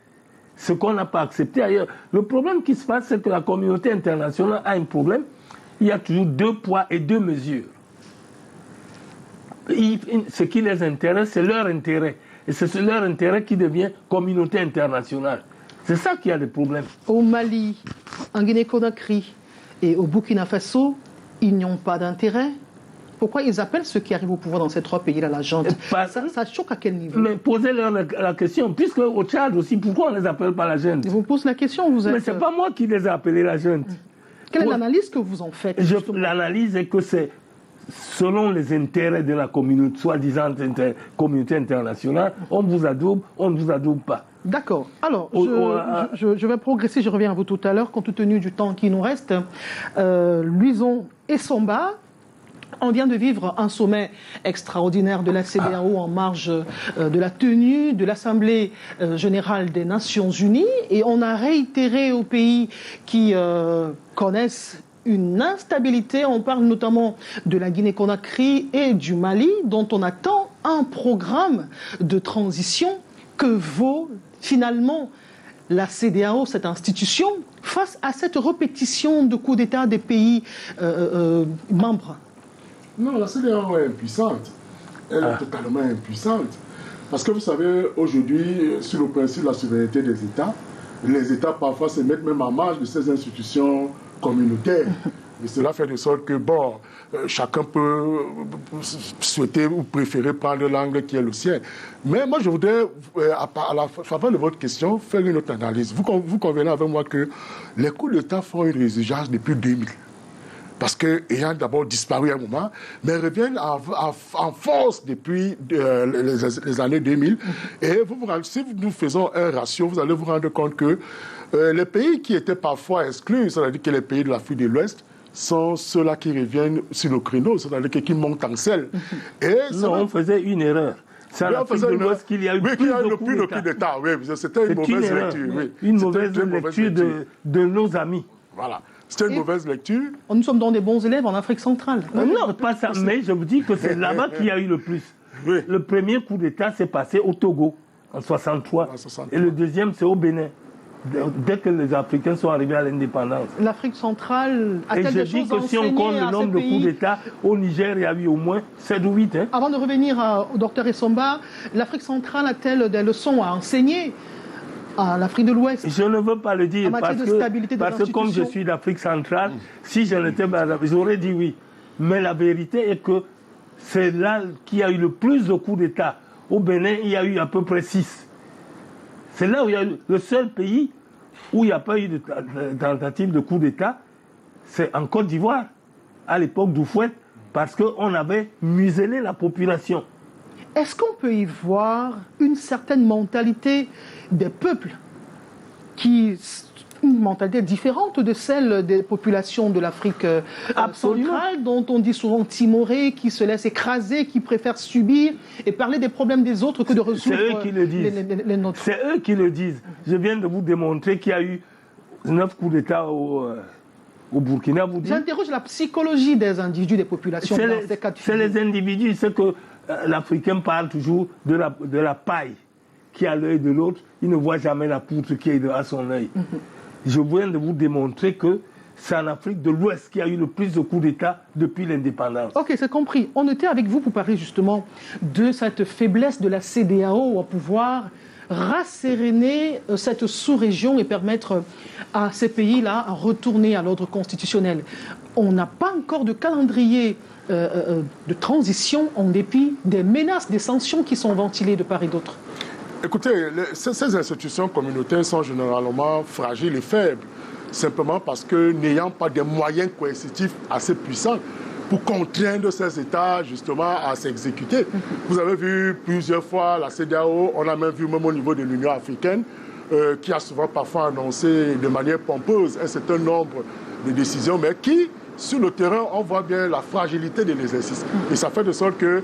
ce qu'on n'a pas accepté ailleurs. Le problème qui se passe, c'est que la communauté internationale a un problème. Il y a toujours 2 poids et 2 mesures. Ce qui les intéresse, c'est leur intérêt. Et c'est leur intérêt qui devient communauté internationale. C'est ça qui a des problèmes. Au Mali, en Guinée-Conakry et au Burkina Faso, ils n'ont pas d'intérêt. Pourquoi ils appellent ceux qui arrivent au pouvoir dans ces 3 pays-là la junte? Ça choque à quel niveau? Mais posez-leur la question. Puisque au Tchad aussi, pourquoi on ne les appelle pas la junte? Je vous pose la question, vous êtes... Mais ce n'est pas moi qui les ai appelés la junte. Quelle est l'analyse que vous en faites? L'analyse est que c'est selon les intérêts de la communauté, soi-disant communauté internationale, on vous adoube, on ne vous adoube pas. D'accord. Alors, je vais progresser, je reviens à vous tout à l'heure, compte tenu du temps qui nous reste. Luison Essomba, on vient de vivre un sommet extraordinaire de la CEDEAO en marge de la tenue de l'Assemblée générale des Nations Unies, et on a réitéré aux pays qui connaissent une instabilité. On parle notamment de la Guinée-Conakry et du Mali, dont on attend un programme de transition. Que vaut finalement la CEDEAO, cette institution, face à cette répétition de coups d'État des pays membres? Non, la CEDEAO est impuissante. Elle est totalement impuissante. Parce que vous savez, aujourd'hui, sur le principe de la souveraineté des États, les États parfois se mettent même en marge de ces institutions communautaires. Et cela fait de sorte que, bon, chacun peut souhaiter ou préférer prendre l'angle qui est le sien. Mais moi, je voudrais, à la faveur de votre question, faire une autre analyse. Vous convenez avec moi que les coups d'État font une résurgence depuis 2000. Parce qu'ayant d'abord disparu à un moment, mais reviennent en force depuis les années 2000. Et si nous faisons un ratio, vous allez vous rendre compte que les pays qui étaient parfois exclus, c'est-à-dire que les pays de l'Afrique de l'Ouest, sont ceux-là qui reviennent sur le créneau, c'est-à-dire qui montent en selle. Et non, on faisait une erreur. C'est à l'Afrique de l'Ouest qu'il y a eu plus de coups d'État. Oui, c'était une mauvaise lecture. Oui. Une mauvaise lecture de nos amis. Voilà. C'était une mauvaise lecture. Nous sommes dans des bons élèves en Afrique centrale. Non, pas ça, mais je vous dis que c'est là-bas qu'il y a eu le plus. Oui. Le premier coup d'État s'est passé au Togo, en 63. Et le deuxième, c'est au Bénin, dès que les Africains sont arrivés à l'indépendance. L'Afrique centrale a-t-elle des choses à enseigner à ces pays? Et je dis que si on compte le nombre de coups d'État, au Niger, il y a eu au moins 7 ou 8. Hein. Avant de revenir au docteur Essomba, l'Afrique centrale a-t-elle des leçons à enseigner à l'Afrique de l'Ouest? Je ne veux pas le dire parce que comme je suis d'Afrique centrale, si je n'étais pas, j'aurais dit oui. Mais la vérité est que c'est là qu'il y a eu le plus de coups d'État. Au Bénin, il y a eu à peu près 6. C'est là où il y a eu le seul pays où il n'y a pas eu de tentative de coup d'État, c'est en Côte d'Ivoire, à l'époque d'Houphouët, parce qu'on avait muselé la population. Est-ce qu'on peut y voir une certaine mentalité des peuples, une mentalité différente de celle des populations de l'Afrique centrale, dont on dit souvent timorés, qui se laissent écraser, qui préfèrent subir et parler des problèmes des autres que de résoudre les nôtres? C'est eux qui le disent. Je viens de vous démontrer qu'il y a eu 9 coups d'État au Burkina. J'interroge la psychologie des individus, des populations dans ces cas de figure. C'est les individus, c'est que l'Africain parle toujours de la paille qui est à l'œil de l'autre. Il ne voit jamais la poutre qui est à son œil. Je viens de vous démontrer que c'est en Afrique de l'Ouest qu'il y a eu le plus de coups d'État depuis l'indépendance. Ok, c'est compris. On était avec vous pour parler justement de cette faiblesse de la CEDEAO à pouvoir rasséréner cette sous-région et permettre à ces pays-là à retourner à l'ordre constitutionnel. On n'a pas encore de calendrier de transition en dépit des menaces, des sanctions qui sont ventilées de part et d'autre. Écoutez, ces institutions communautaires sont généralement fragiles et faibles, simplement parce que n'ayant pas des moyens coercitifs assez puissants pour contraindre ces États justement à s'exécuter. Vous avez vu plusieurs fois la CEDEAO, on a même vu même au niveau de l'Union africaine, qui a souvent parfois annoncé de manière pompeuse un certain nombre de décisions, mais qui, sur le terrain, on voit bien la fragilité de l'exercice. Et ça fait de sorte que,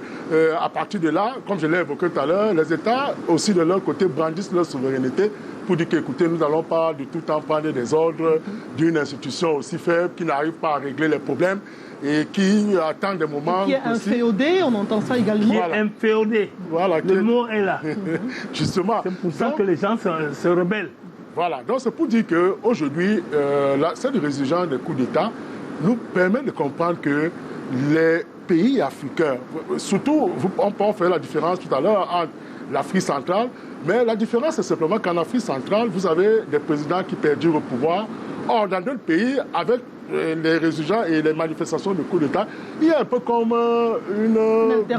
à partir de là, comme je l'ai évoqué tout à l'heure, les États, aussi de leur côté, brandissent leur souveraineté pour dire qu'écoutez, nous n'allons pas de tout temps prendre des ordres d'une institution aussi faible qui n'arrive pas à régler les problèmes et qui attend des moments... Qui est inféodé, on entend ça également. Qui est inféodé. Voilà, le mot est là. Justement. C'est pour ça que les gens se rebellent. Voilà, donc c'est pour dire qu'aujourd'hui, cette résurgence des coups d'État nous permet de comprendre que les pays africains, surtout, on peut faire la différence tout à l'heure entre l'Afrique centrale, mais la différence c'est simplement qu'en Afrique centrale, vous avez des présidents qui perdurent au pouvoir. Or, dans d'autres pays, avec les résurgences et les manifestations de coups d'État, il y a un peu comme une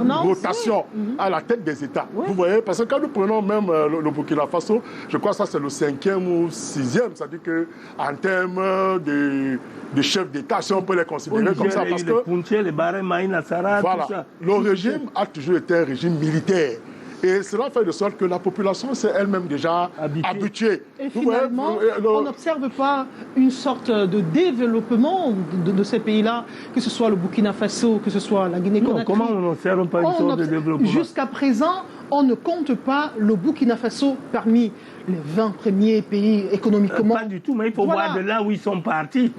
rotation à la tête des États. Oui. Vous voyez, parce que quand nous prenons même le Burkina Faso, je crois que ça c'est le 5e ou 6e, c'est-à-dire qu'en termes de chefs d'État, si on peut les considérer comme ça, parce que... Les Puntier, les Baré, Maïna, Sarah, voilà, tout ça. Le régime a toujours été un régime militaire. Et cela fait de sorte que la population s'est elle-même déjà habituée. Et finalement, on n'observe pas une sorte de développement de ces pays-là, que ce soit le Burkina Faso, que ce soit la Guinée-Conakry. Comment on n'observe pas une sorte de développement? Jusqu'à présent, on ne compte pas le Burkina Faso parmi les 20 premiers pays économiquement. Pas du tout, mais il faut voir de là où ils sont partis.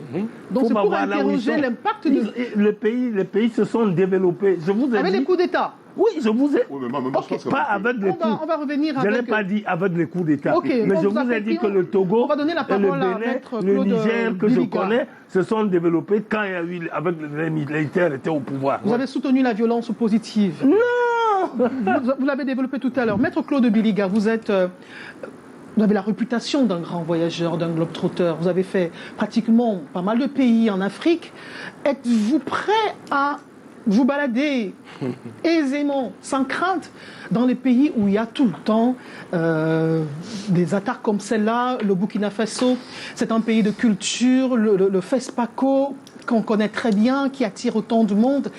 Donc c'est pour interroger l'impact de... Les pays se sont développés. Je vous ai avec dit... les coups d'État. Oui, je vous ai... Oui, mais moi, je pense que pas avec les coups. On va revenir Je avec... n'ai pas dit avec les coups d'État. Okay, mais je vous ai dit que le Togo, on va donner la parole le Bénin, le Niger, que je connais, se sont développés quand il y a eu... avec les militaires étaient au pouvoir. Vous avez soutenu la violence positive. Non. Vous l'avez développé tout à l'heure. Maître Claude Biliga, vous êtes... Vous avez la réputation d'un grand voyageur, d'un globe-trotteur. Vous avez fait pratiquement pas mal de pays en Afrique. Êtes-vous prêt à vous balader aisément, sans crainte, dans les pays où il y a tout le temps des attaques comme celle-là? Le Burkina Faso, c'est un pays de culture, le FESPACO, qu'on connaît très bien, qui attire autant de monde.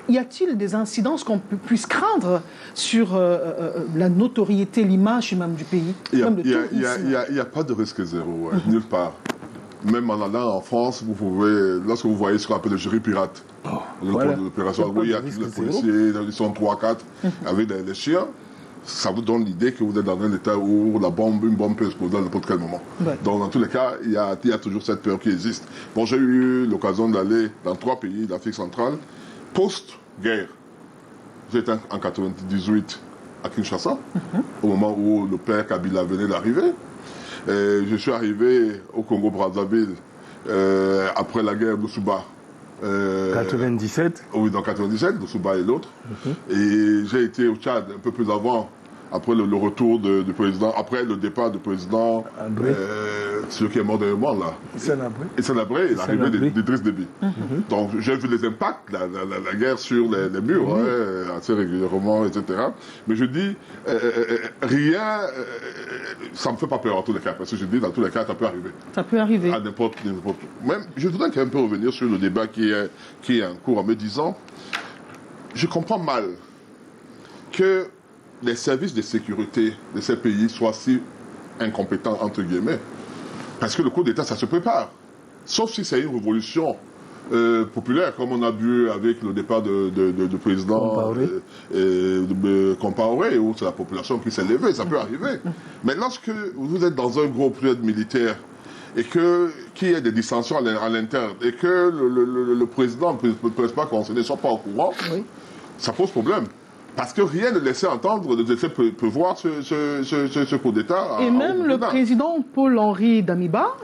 Y a-t-il des incidences qu'on puisse craindre sur la notoriété, l'image même du pays? Il n'y a pas de risque zéro, nulle part. Même en allant en France, vous pouvez, lorsque vous voyez ce qu'on appelle le jury pirate, l'opération, il y a les policiers, ils sont 3-4 avec les chiens, ça vous donne l'idée que vous êtes dans un état où une bombe peut exploser à n'importe quel moment. Ouais. Donc dans tous les cas, il y a toujours cette peur qui existe. Bon, j'ai eu l'occasion d'aller dans 3 pays d'Afrique centrale, post-guerre. J'étais en 98 à Kinshasa, au moment où le père Kabila venait d'arriver. Je suis arrivé au Congo-Brazzaville après la guerre de Souba. 97. Oui, dans 97, de Souba et l'autre. Et j'ai été au Tchad un peu plus avant, après le retour du président, après le départ du président, celui qui est mort dernièrement là. Sénabré et l'arrivée d'Idriss Déby. Donc j'ai vu les impacts, la guerre sur les murs, assez régulièrement, etc. Mais je dis, rien, ça ne me fait pas peur en tous les cas, parce que je dis, dans tous les cas, ça peut arriver. Ça peut arriver. À n'importe. Même, je voudrais quand même un peu revenir sur le débat qui est en cours en me disant, je comprends mal que les services de sécurité de ces pays soient si incompétents, entre guillemets. Parce que le coup d'État, ça se prépare. Sauf si c'est une révolution populaire, comme on a vu avec le départ du président Compaoré, où c'est la population qui s'est levée, ça peut arriver. Mais lorsque vous êtes dans un groupe militaire, et qu'il y ait des dissensions à l'interne, et que le président ne peut pas concerné, ne soit pas au courant, ça pose problème. Parce que rien ne laissait entendre, ne laissait prévoir ce coup d'État. Et même le président Paul-Henri Damiba,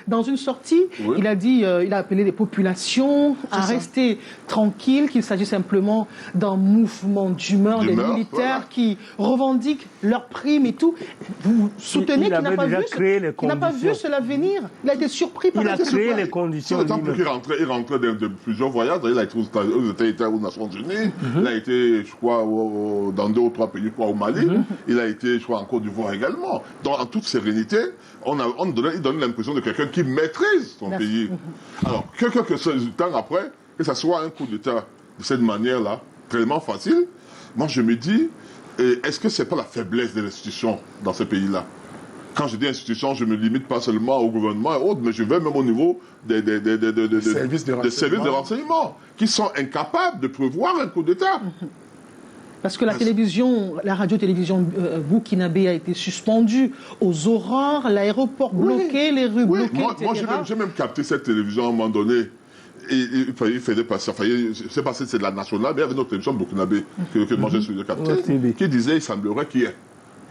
dans une sortie, il a dit, il a appelé les populations à rester tranquilles, qu'il s'agit simplement d'un mouvement d'humeur des militaires qui revendiquent leurs primes et tout. Vous soutenez qu'il n'a pas vu cela venir? Il a été surpris par Il a créé les conditions. Il rentrait de plusieurs voyages. Il a été aux Nations Unies. Il a été, je crois, dans 2 ou 3 pays, au Mali. Il a été, je crois, en Côte d'Ivoire également. Donc, en toute sérénité, il donne l'impression de quelqu'un qui maîtrise son pays. Alors, quelques temps après, que ce soit un coup d'État de cette manière-là, tellement facile, moi je me dis, est-ce que ce n'est pas la faiblesse de l'institution dans ces pays-là? Quand je dis institution, je ne me limite pas seulement au gouvernement et autres, mais je vais même au niveau des services de renseignement qui sont incapables de prévoir un coup d'État. Parce que la radio-télévision burkinabé a été suspendue aux aurores, l'aéroport bloqué, les rues bloquées, etc. Moi, j'ai même capté cette télévision à un moment donné. Et il faisait passer, je ne sais pas si c'est de la nationale, mais il y avait une autre télévision burkinabé que moi j'ai suivi capté, qui disait il semblerait qu'il y ait.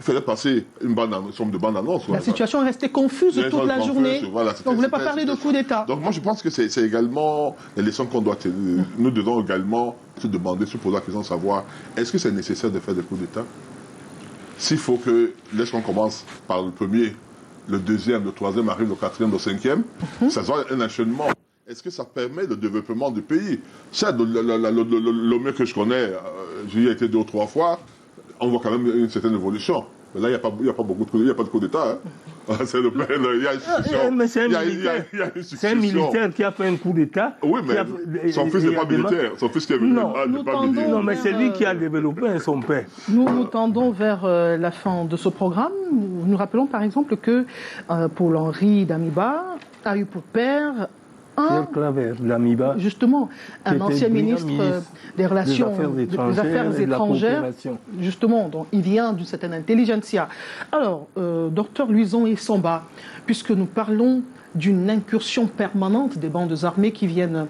Il fallait passer une somme de bande-annonce. La situation est restée confuse toute la journée. Voilà, donc vous ne voulez pas parler de coup d'État. Donc moi je pense que c'est également les leçons qu'on doit tenir. Nous devons également se demander, se poser la question de savoir, est-ce que c'est nécessaire de faire des coups d'État? S'il faut que, lorsqu'on commence par le premier, le deuxième, le troisième arrive, le quatrième, le cinquième, ça soit un enchaînement. Est-ce que ça permet le développement du pays? Ça, le mieux que je connais, j'y ai été 2 ou 3 fois, on voit quand même une certaine évolution. Mais là, il n'y a pas beaucoup de coups, il n'y a pas de coup d'État. Hein. C'est le père, il y a une succession. Mais c'est un militaire qui a fait un coup d'État. Oui, mais son fils n'est pas militaire. Son fils qui est militaire n'est pas militaire. Non, mais c'est lui qui a développé son père. Nous tendons vers la fin de ce programme. Nous rappelons par exemple que Paul-Henri Damiba a eu pour père Pierre Claver, l'AMIBA. Justement, un ancien ministre des Relations des Affaires étrangères. Justement, donc il vient d'une certaine intelligentsia. Alors, docteur Luison Essamba, puisque nous parlons d'une incursion permanente des bandes armées qui viennent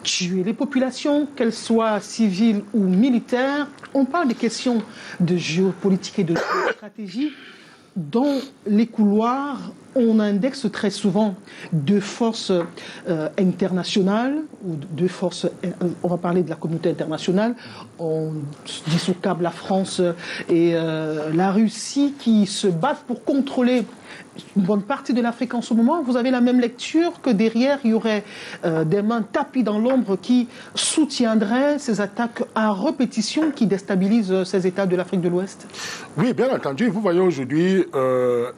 tuer les populations, qu'elles soient civiles ou militaires, on parle des questions de géopolitique et de géostratégie. Dans les couloirs, on indexe très souvent deux forces internationales, ou deux forces, on va parler de la communauté internationale, on dissocable la France et la Russie qui se battent pour contrôler une bonne partie de l'Afrique en ce moment. Vous avez la même lecture que derrière, il y aurait des mains tapies dans l'ombre qui soutiendraient ces attaques à répétition qui déstabilisent ces États de l'Afrique de l'Ouest? Oui, bien entendu. Vous voyez aujourd'hui,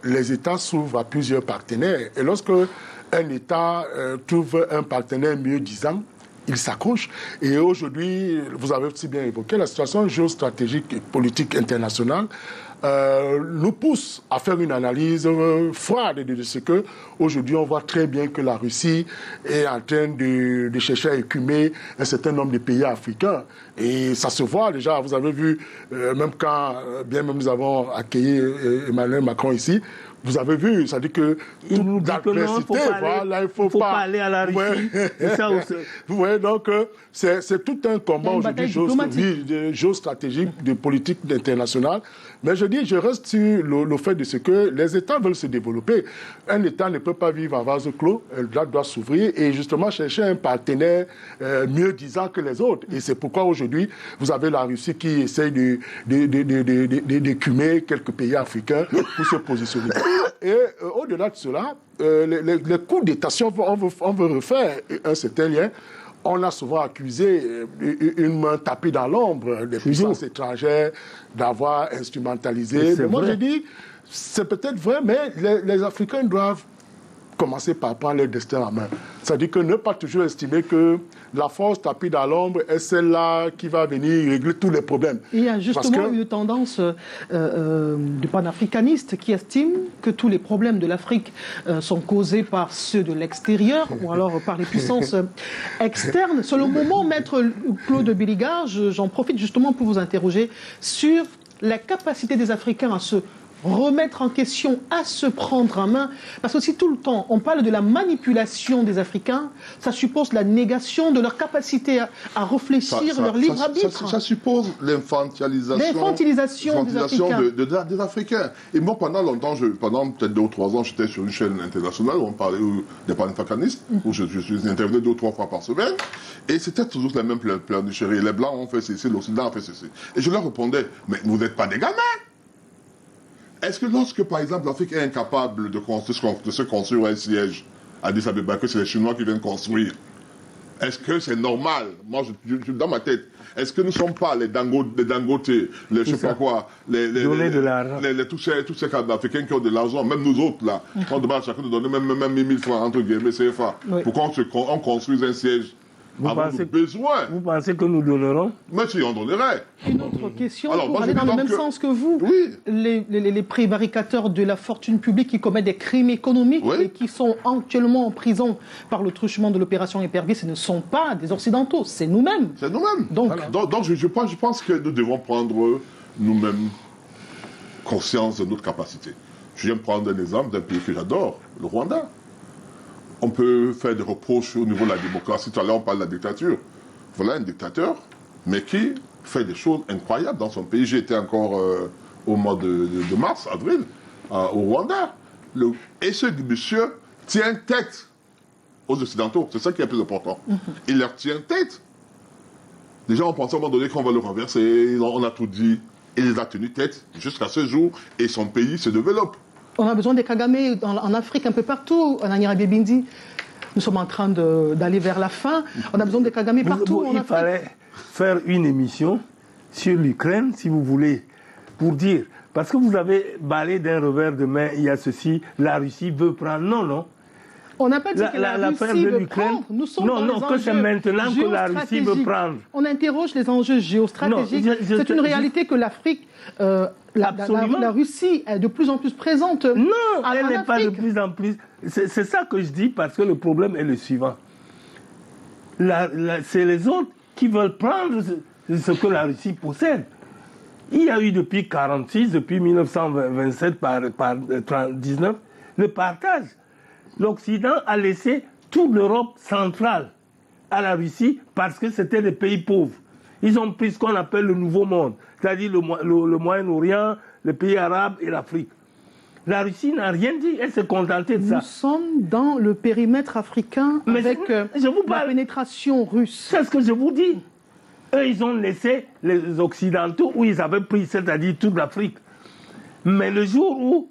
les États s'ouvrent à plusieurs partenaires. Et lorsque un État trouve un partenaire mieux disant, il s'accroche. Et aujourd'hui, vous avez aussi bien évoqué, la situation géostratégique et politique internationale nous pousse à faire une analyse froide de ce que aujourd'hui on voit très bien que la Russie est en train de chercher à écumer un certain nombre de pays africains. Et ça se voit déjà, vous avez vu, même quand bien même nous avons accueilli Emmanuel Macron ici, vous avez vu, ça dit que il nous dit que non, il faut pas aller à la Russie. Vous voyez, donc c'est tout un combat aujourd'hui géostratégique, de politique internationale. Mais je dis, je reste sur le fait de ce que les États veulent se développer. Un État ne peut pas vivre à vase clos, elle doit s'ouvrir et justement chercher un partenaire mieux disant que les autres. Et c'est pourquoi aujourd'hui, vous avez la Russie qui essaye d'écumer quelques pays africains pour se positionner. Et au-delà de cela, les coups d'État, si on veut refaire un certain lien, on a souvent accusé une main tapée dans l'ombre des puissances étrangères d'avoir instrumentalisé. Mais moi, je dis, c'est peut-être vrai, mais les Africains doivent commencer par prendre leur destin en main. C'est-à-dire que ne pas toujours estimer que la force tapée dans l'ombre est celle-là qui va venir régler tous les problèmes. Il y a justement une tendance du panafricaniste qui estime que tous les problèmes de l'Afrique sont causés par ceux de l'extérieur ou alors par les puissances externes. C'est le moment, maître Claude Biliga, j'en profite justement pour vous interroger sur la capacité des Africains à se remettre en question, à se prendre en main. Parce que si tout le temps on parle de la manipulation des Africains, ça suppose la négation de leur capacité à réfléchir, leur libre arbitre. Ça suppose l'infantilisation des Africains. Et moi, pendant longtemps, pendant peut-être 2 ou 3 ans, j'étais sur une chaîne internationale où on parlait des panafricanistes, où je suis intervenu 2 ou 3 fois par semaine. Et c'était toujours les mêmes pleurnicheries. Les Blancs ont fait ceci, l'Occident a fait ceci. Et je leur répondais, mais vous n'êtes pas des gamins. Est-ce que lorsque, par exemple, l'Afrique est incapable de se construire un siège à Addis Abeba, que c'est les Chinois qui viennent construire, est-ce que c'est normal? Moi, dans ma tête, est-ce que nous ne sommes pas les Dangote, les je sais pas quoi, tous ces cadres africains qui ont de l'argent, même nous autres, là, on demande à chacun de donner même 1000 francs, entre guillemets, CFA, pour qu'on construise un siège? Vous pensez que nous donnerons? Mais si, on donnerait. Une autre question, pour aller dans le même sens que vous. Oui. Les prévaricateurs de la fortune publique qui commettent des crimes économiques et qui sont actuellement en prison par le truchement de l'opération Épervier, ce ne sont pas des Occidentaux, c'est nous-mêmes. C'est nous-mêmes. Donc je pense que nous devons prendre nous-mêmes conscience de notre capacité. Je viens de prendre un exemple d'un pays que j'adore, le Rwanda. On peut faire des reproches au niveau de la démocratie. Tout à l'heure, on parle de la dictature. Voilà un dictateur, mais qui fait des choses incroyables dans son pays. J'étais encore au mois de mars, avril, au Rwanda. Et ce monsieur tient tête aux Occidentaux. C'est ça qui est le plus important. Il leur tient tête. Déjà, on pensait à un moment donné qu'on va le renverser. On a tout dit. Il les a tenus tête jusqu'à ce jour. Et son pays se développe. On a besoin des Kagame en Afrique, un peu partout. En Anirabi Bindi, nous sommes en train d'aller vers la fin. On a besoin des Kagame partout. Il fallait faire une émission sur l'Ukraine, si vous voulez, pour dire, parce que vous avez balayé d'un revers de main, il y a ceci, la Russie veut prendre. Non. On n'a pas dit que la Russie veut prendre. Nous sommes dans les que c'est maintenant que la Russie veut prendre. On interroge les enjeux géostratégiques. C'est une réalité que l'Afrique, la Russie est de plus en plus présente. Non, elle n'est pas de plus en plus. c'est ça que je dis, parce que le problème est le suivant. C'est les autres qui veulent prendre ce que la Russie possède. Il y a eu depuis 1946, depuis 1927 par 19, le partage. L'Occident a laissé toute l'Europe centrale à la Russie parce que c'était des pays pauvres. Ils ont pris ce qu'on appelle le Nouveau Monde, c'est-à-dire le Moyen-Orient, les pays arabes et l'Afrique. La Russie n'a rien dit, elle s'est contentée de ça. Nous sommes dans le périmètre africain avec la pénétration russe. C'est ce que je vous dis. Eux, ils ont laissé les Occidentaux où ils avaient pris, c'est-à-dire toute l'Afrique. Mais le jour où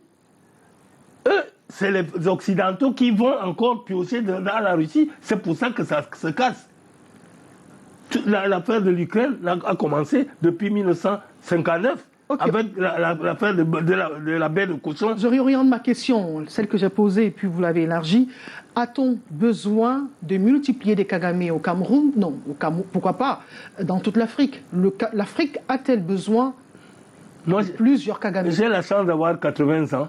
eux, c'est les Occidentaux qui vont encore piocher dans la Russie, c'est pour ça que ça se casse. L'affaire de l'Ukraine a commencé depuis 1959. Okay. Avec l'affaire de la baie de cochon. Je réoriente ma question, celle que j'ai posée, et puis vous l'avez élargie. A-t-on besoin de multiplier des Kagame au Cameroun? Non, pourquoi pas? Dans toute l'Afrique. L'Afrique a-t-elle besoin de plusieurs Kagame? J'ai la chance d'avoir 80 ans.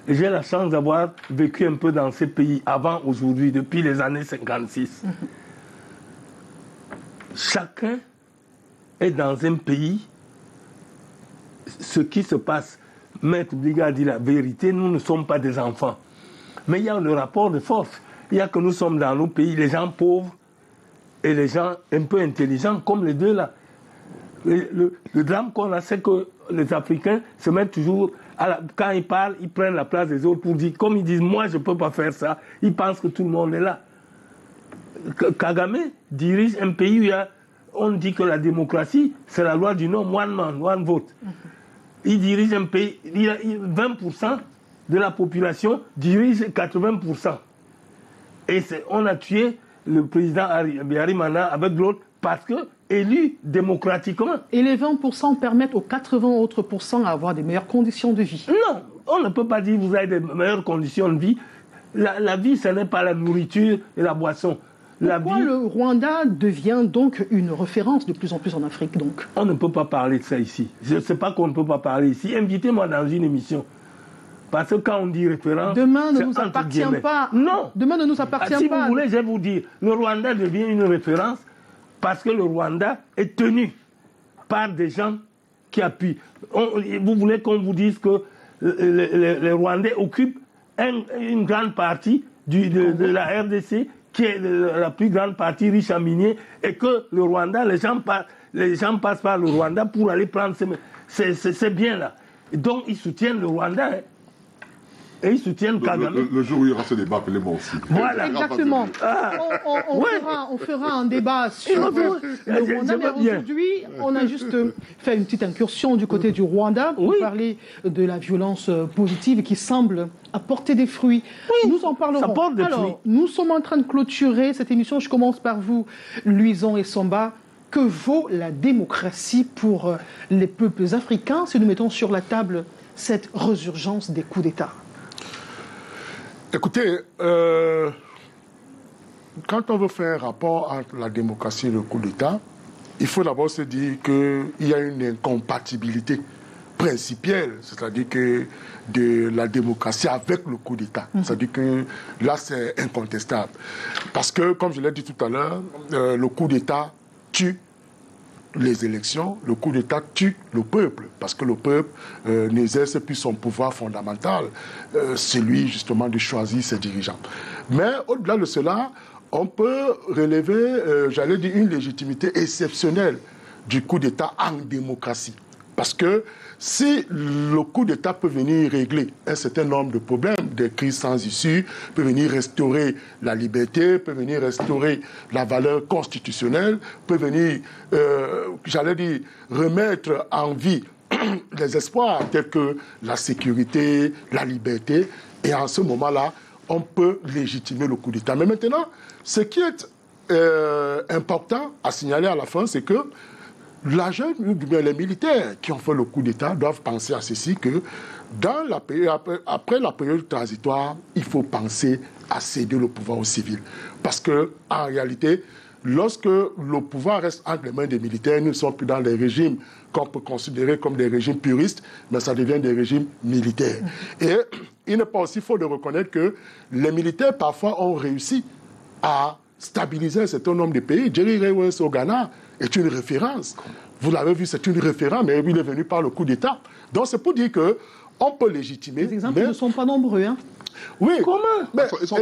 Et j'ai la chance d'avoir vécu un peu dans ces pays avant aujourd'hui, depuis les années 56. Chacun est dans un pays. Ce qui se passe, Maître Bliga dit la vérité, nous ne sommes pas des enfants. Mais il y a le rapport de force. Il y a que nous sommes dans nos pays, les gens pauvres et les gens un peu intelligents, comme les deux là. Le drame qu'on a, c'est que les Africains se mettent toujours, quand ils parlent, ils prennent la place des autres pour dire, comme ils disent, moi je ne peux pas faire ça, ils pensent que tout le monde est là. Kagame dirige un pays où on dit que la démocratie, c'est la loi du non, one man, one vote. Il dirige un pays, 20% de la population dirige 80%. Et on a tué le président Habyarimana avec l'autre parce que élu démocratiquement. Et les 20% permettent aux 80 autres % à avoir des meilleures conditions de vie? Non, on ne peut pas dire que vous avez des meilleures conditions de vie. La vie, ce n'est pas la nourriture et la boisson. Pourquoi le Rwanda devient donc une référence de plus en plus en Afrique donc? On ne peut pas parler de ça ici. Je ne sais pas qu'on ne peut pas parler ici. Invitez-moi dans une émission. Parce que quand on dit référence... Demain ne nous appartient pas. Non. Demain ne nous appartient pas. Si vous voulez, je vais vous dire, le Rwanda devient une référence parce que le Rwanda est tenu par des gens qui appuient. Vous voulez qu'on vous dise que les Rwandais occupent une grande partie de la RDC qui est la plus grande partie riche en miniers, et que le Rwanda, les gens passent par le Rwanda pour aller prendre c'est bien là. Et donc ils soutiennent le Rwanda, hein. Et ils soutiennent Kagame. Le jour où il y aura ce débat, appelez-moi aussi. Voilà. Exactement. On fera un débat sur le Rwanda, mais aujourd'hui, on a juste fait une petite incursion du côté du Rwanda pour parler de la violence positive qui semble apporter des fruits. Oui, nous en parlerons. Ça porte des fruits. Nous sommes en train de clôturer cette émission. Je commence par vous, Louison et Samba. Que vaut la démocratie pour les peuples africains si nous mettons sur la table cette résurgence des coups d'État? Écoutez, quand on veut faire un rapport entre la démocratie et le coup d'État, il faut d'abord se dire qu'il y a une incompatibilité principielle, c'est-à-dire que de la démocratie avec le coup d'État. C'est-à-dire que là, c'est incontestable. Parce que, comme je l'ai dit tout à l'heure, le coup d'État tue les élections, le coup d'État tue le peuple, parce que le peuple n'exerce plus son pouvoir fondamental, celui justement de choisir ses dirigeants. Mais au-delà de cela, on peut relever, j'allais dire, une légitimité exceptionnelle du coup d'État en démocratie. Parce que si le coup d'État peut venir régler un certain nombre de problèmes, des crises sans issue, peut venir restaurer la liberté, peut venir restaurer la valeur constitutionnelle, peut venir, j'allais dire, remettre en vie les espoirs tels que la sécurité, la liberté, et en ce moment-là, on peut légitimer le coup d'État. Mais maintenant, ce qui est important à signaler à la fin, c'est que la jeune, les militaires qui ont fait le coup d'État doivent penser à ceci, que dans la période, après la période transitoire, il faut penser à céder le pouvoir aux civils. Parce qu'en réalité, lorsque le pouvoir reste entre les mains des militaires, nous ne sommes plus dans les régimes qu'on peut considérer comme des régimes puristes, mais ça devient des régimes militaires. Et il n'est pas aussi faux de reconnaître que les militaires, parfois, ont réussi à stabiliser un certain nombre de pays. Jerry Rawlings au Ghana est une référence. Vous l'avez vu, c'est une référence, mais il est venu par le coup d'État. Donc c'est pour dire qu'on peut légitimer... Les exemples ne sont pas nombreux, hein. Oui. Comment? Mais, Ils sont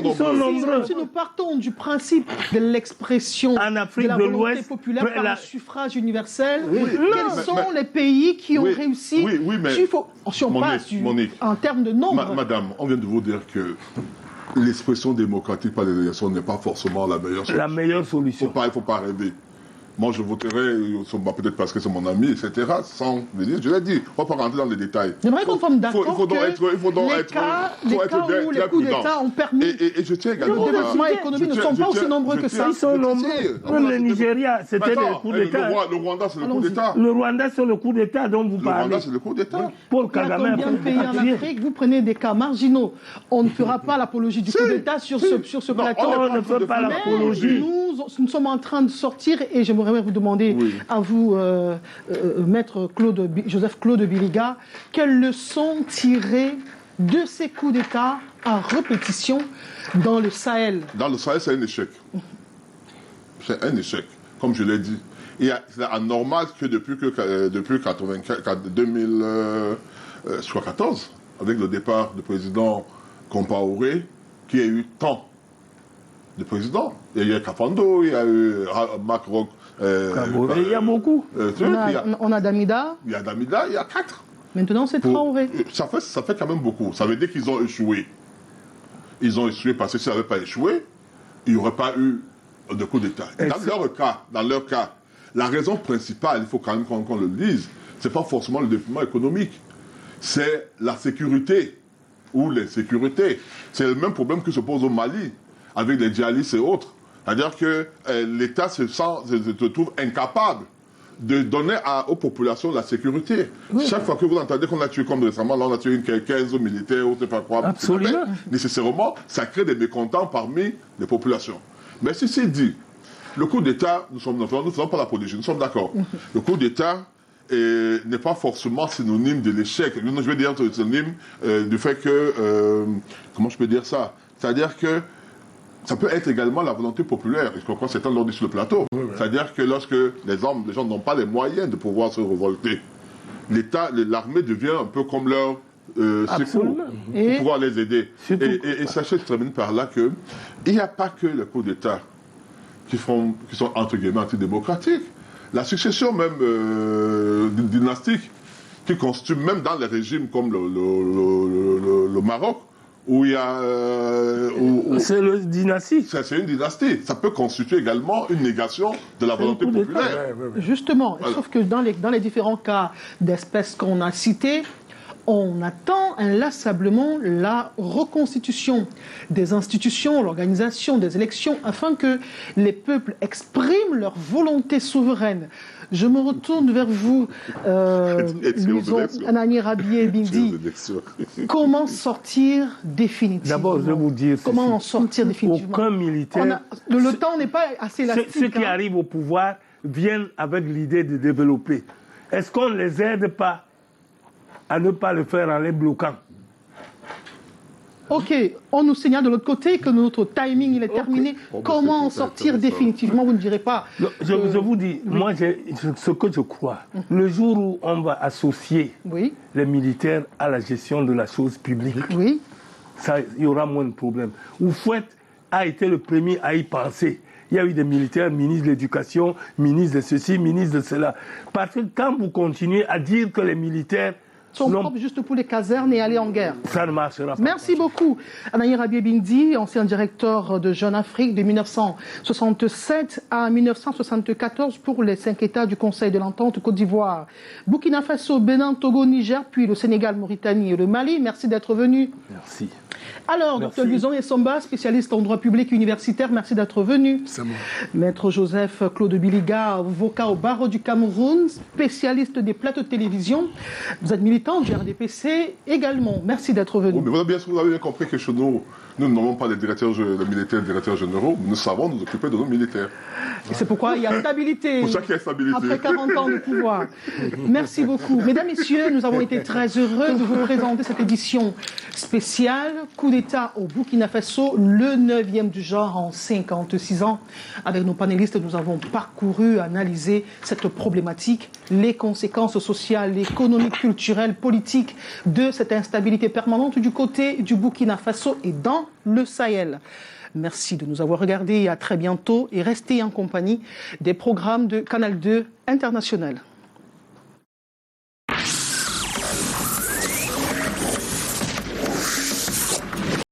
nombreux. Si nous partons du principe de l'expression en Afrique de la de volonté l'Ouest, populaire par le suffrage universel, quels sont mais- les pays qui ont Oui, réussi oui, mais- si on passe Monique, en termes de nombre. Madame, on vient de vous dire que l'expression démocratique par les élections n'est pas forcément la meilleure solution. La meilleure solution. Il ne faut pas rêver. Moi, je voterai, peut-être parce que c'est mon ami, etc., sans venir. Je l'ai dit, on ne va pas rentrer dans les détails. J'aimerais qu'on tombe d'accord Il faut donc être les cas où les coups d'État ont permis Et je tiens le également développement économique ne sont pas aussi nombreux que ça. Ils sont nombreux. Même le Nigeria, c'était le coup d'État. Le Rwanda, c'est le coup d'État. Le Rwanda, c'est le coup d'État dont vous Le parlez. Rwanda, c'est le coup d'État. Paul Il y a Kagame combien de pays en Afrique? Vous prenez des cas marginaux. On ne fera pas l'apologie du coup d'État sur ce plateau. On ne fait pas l'apologie. Nous sommes en train de sortir, et j'aimerais vous demander, à vous, maître Joseph Claude Biliga, quelles leçons tirer de ces coups d'État à répétition dans le Sahel? Dans le Sahel, c'est un échec. C'est un échec, comme je l'ai dit. C'est anormal que depuis 2014, avec le départ du président Compaoré, qu'il y a eu tant de présidents. Il y a eu Kafando, il y a eu Marc Roch. Il y a beaucoup. On a Damida. Il y a Damida, il y a 4. Maintenant, c'est Traoré. Ça fait quand même beaucoup. Ça veut dire qu'ils ont échoué. Ils ont échoué parce que s'ils n'avaient pas échoué, il n'y aurait pas eu de coup d'État. Dans leur cas, la raison principale, il faut quand même qu'on le dise, ce n'est pas forcément le développement économique. C'est la sécurité ou l'insécurité. C'est le même problème qui se pose au Mali, avec les djihadistes et autres. C'est-à-dire que l'État se trouve incapable de donner aux populations la sécurité. Oui. Chaque fois que vous entendez qu'on a tué, comme récemment, là on a tué 15 militaires, ou je ne sais pas quoi, absolument. Nécessairement, ça crée des mécontents parmi les populations. Mais si c'est dit, le coup d'État, nous ne faisons pas l'apologie, nous sommes d'accord. Le coup d'État n'est pas forcément synonyme de l'échec. Je veux dire synonyme du fait que, comment je peux dire ça? C'est-à-dire que ça peut être également la volonté populaire. Je crois que certains l'ont dit sur le plateau. C'est-à-dire que lorsque les gens n'ont pas les moyens de pouvoir se révolter, l'armée devient un peu comme leur secours pour pouvoir les aider. Et sachez, je termine par là qu'il n'y a pas que les coups d'État qui sont entre guillemets antidémocratiques. La succession même dynastique qui constitue, même dans les régimes comme le Maroc, où il y a... c'est une dynastie. C'est une dynastie. Ça peut constituer également une négation de la volonté populaire. Justement, sauf que dans les différents cas d'espèces qu'on a cités, on attend inlassablement la reconstitution des institutions, l'organisation des élections, afin que les peuples expriment leur volonté souveraine. Je me retourne vers vous, Anani Rabié Bindi. Comment sortir définitivement? D'abord, je vais vous dire comment en sortir définitivement? Aucun militaire... le temps n'est pas assez élastique. Ceux qui arrivent au pouvoir viennent avec l'idée de développer. Est-ce qu'on ne les aide pas à ne pas le faire en les bloquant? Ok, on nous signale de l'autre côté que notre timing il est terminé. Comment en sortir définitivement? Vous ne direz pas. Je vous dis, moi, ce que je crois, le jour où on va associer les militaires à la gestion de la chose publique, il y aura moins de problèmes. Oufouette a été le premier à y penser. Il y a eu des militaires, ministres de l'Éducation, ministres de ceci, ministres de cela. Parce que quand vous continuez à dire que les militaires sont propres juste pour les casernes et aller en guerre. Ça ne marchera pas. Merci beaucoup. Anani Rabié Bindi, ancien directeur de Jeune Afrique de 1967 à 1974 pour les 5 États du Conseil de l'Entente Côte d'Ivoire, Burkina Faso, Bénin, Togo, Niger, puis le Sénégal, Mauritanie et le Mali. Merci d'être venu. Merci. Alors, Dr Luson Essomba, spécialiste en droit public universitaire, merci d'être venu. C'est moi. Maître Joseph Claude Biliga, avocat au barreau du Cameroun, spécialiste des plateaux de télévision. Vous êtes militant du RDPC également. Merci d'être venu. Oui, mais vous avez bien compris que chez nous, Nous n'avons pas les militaires directeurs généraux, nous savons nous occuper de nos militaires. Et c'est pourquoi il y a stabilité. Pour ça qu'il y a stabilité. Après 40 ans de pouvoir. Merci beaucoup. Mesdames, Messieurs, nous avons été très heureux de vous présenter cette édition spéciale. Coup d'État au Burkina Faso, le 9e du genre en 56 ans. Avec nos panélistes, nous avons parcouru, analysé cette problématique, les conséquences sociales, économiques, culturelles, politiques de cette instabilité permanente du côté du Burkina Faso et dans le Sahel. Merci de nous avoir regardés et à très bientôt et restez en compagnie des programmes de Canal 2 International.